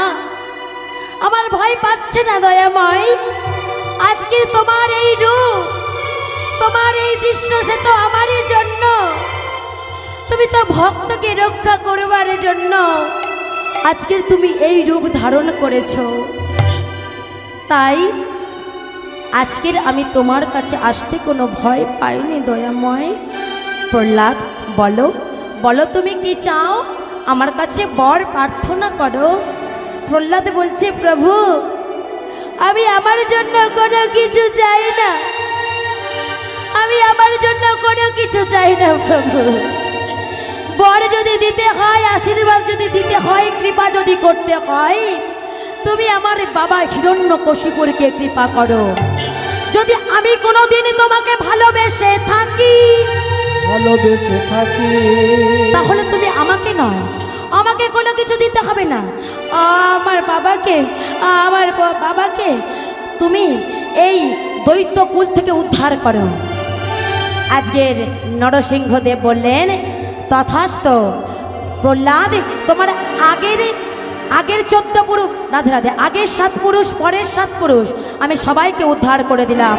আমার ভয় পাচ্ছে না দয়াময়। আজকে তোমার এই রূপ, তোমার এই দৃশ্য, সে তো আমারই জন্য। তুমি তো ভক্তকে রক্ষা করবার জন্য আজকে তুমি এই রূপ ধারণ করেছো। তাই আজকের আমি তোমার কাছে আসতে কোনো ভয় পাইনি দয়াময়। প্রহ্লাদ বলো বলো তুমি কি চাও, আমার কাছে বর প্রার্থনা করো। প্রহ্লাদ বলছে প্রভু আমি আমার জন্য কোনো কিছু চাই না, আমি আমার জন্য কোনো কিছু চাই না প্রভু। বর যদি দিতে হয়, আশীর্বাদ যদি দিতে হয়, কৃপা যদি করতে হয়, তুমি আমার বাবা হিরণ্যকশিপুরকে কৃপা করো। যদি আমি কোনোদিন তোমাকে ভালোবেসে থাকি তাহলে তুমি আমাকে নয়, আমাকে কোনো কিছু দিতে হবে না, আমার বাবাকে তুমি এই দৈত্য কুল থেকে উদ্ধার করো। আজকের নরসিংহদেব বললেন তথাস্তু। প্রহ্লাদ তোমার আগের 14 পুরুষ, রাধে রাধে, আগের 7 পুরুষ পরের 7 পুরুষ আমি সবাইকে উদ্ধার করে দিলাম।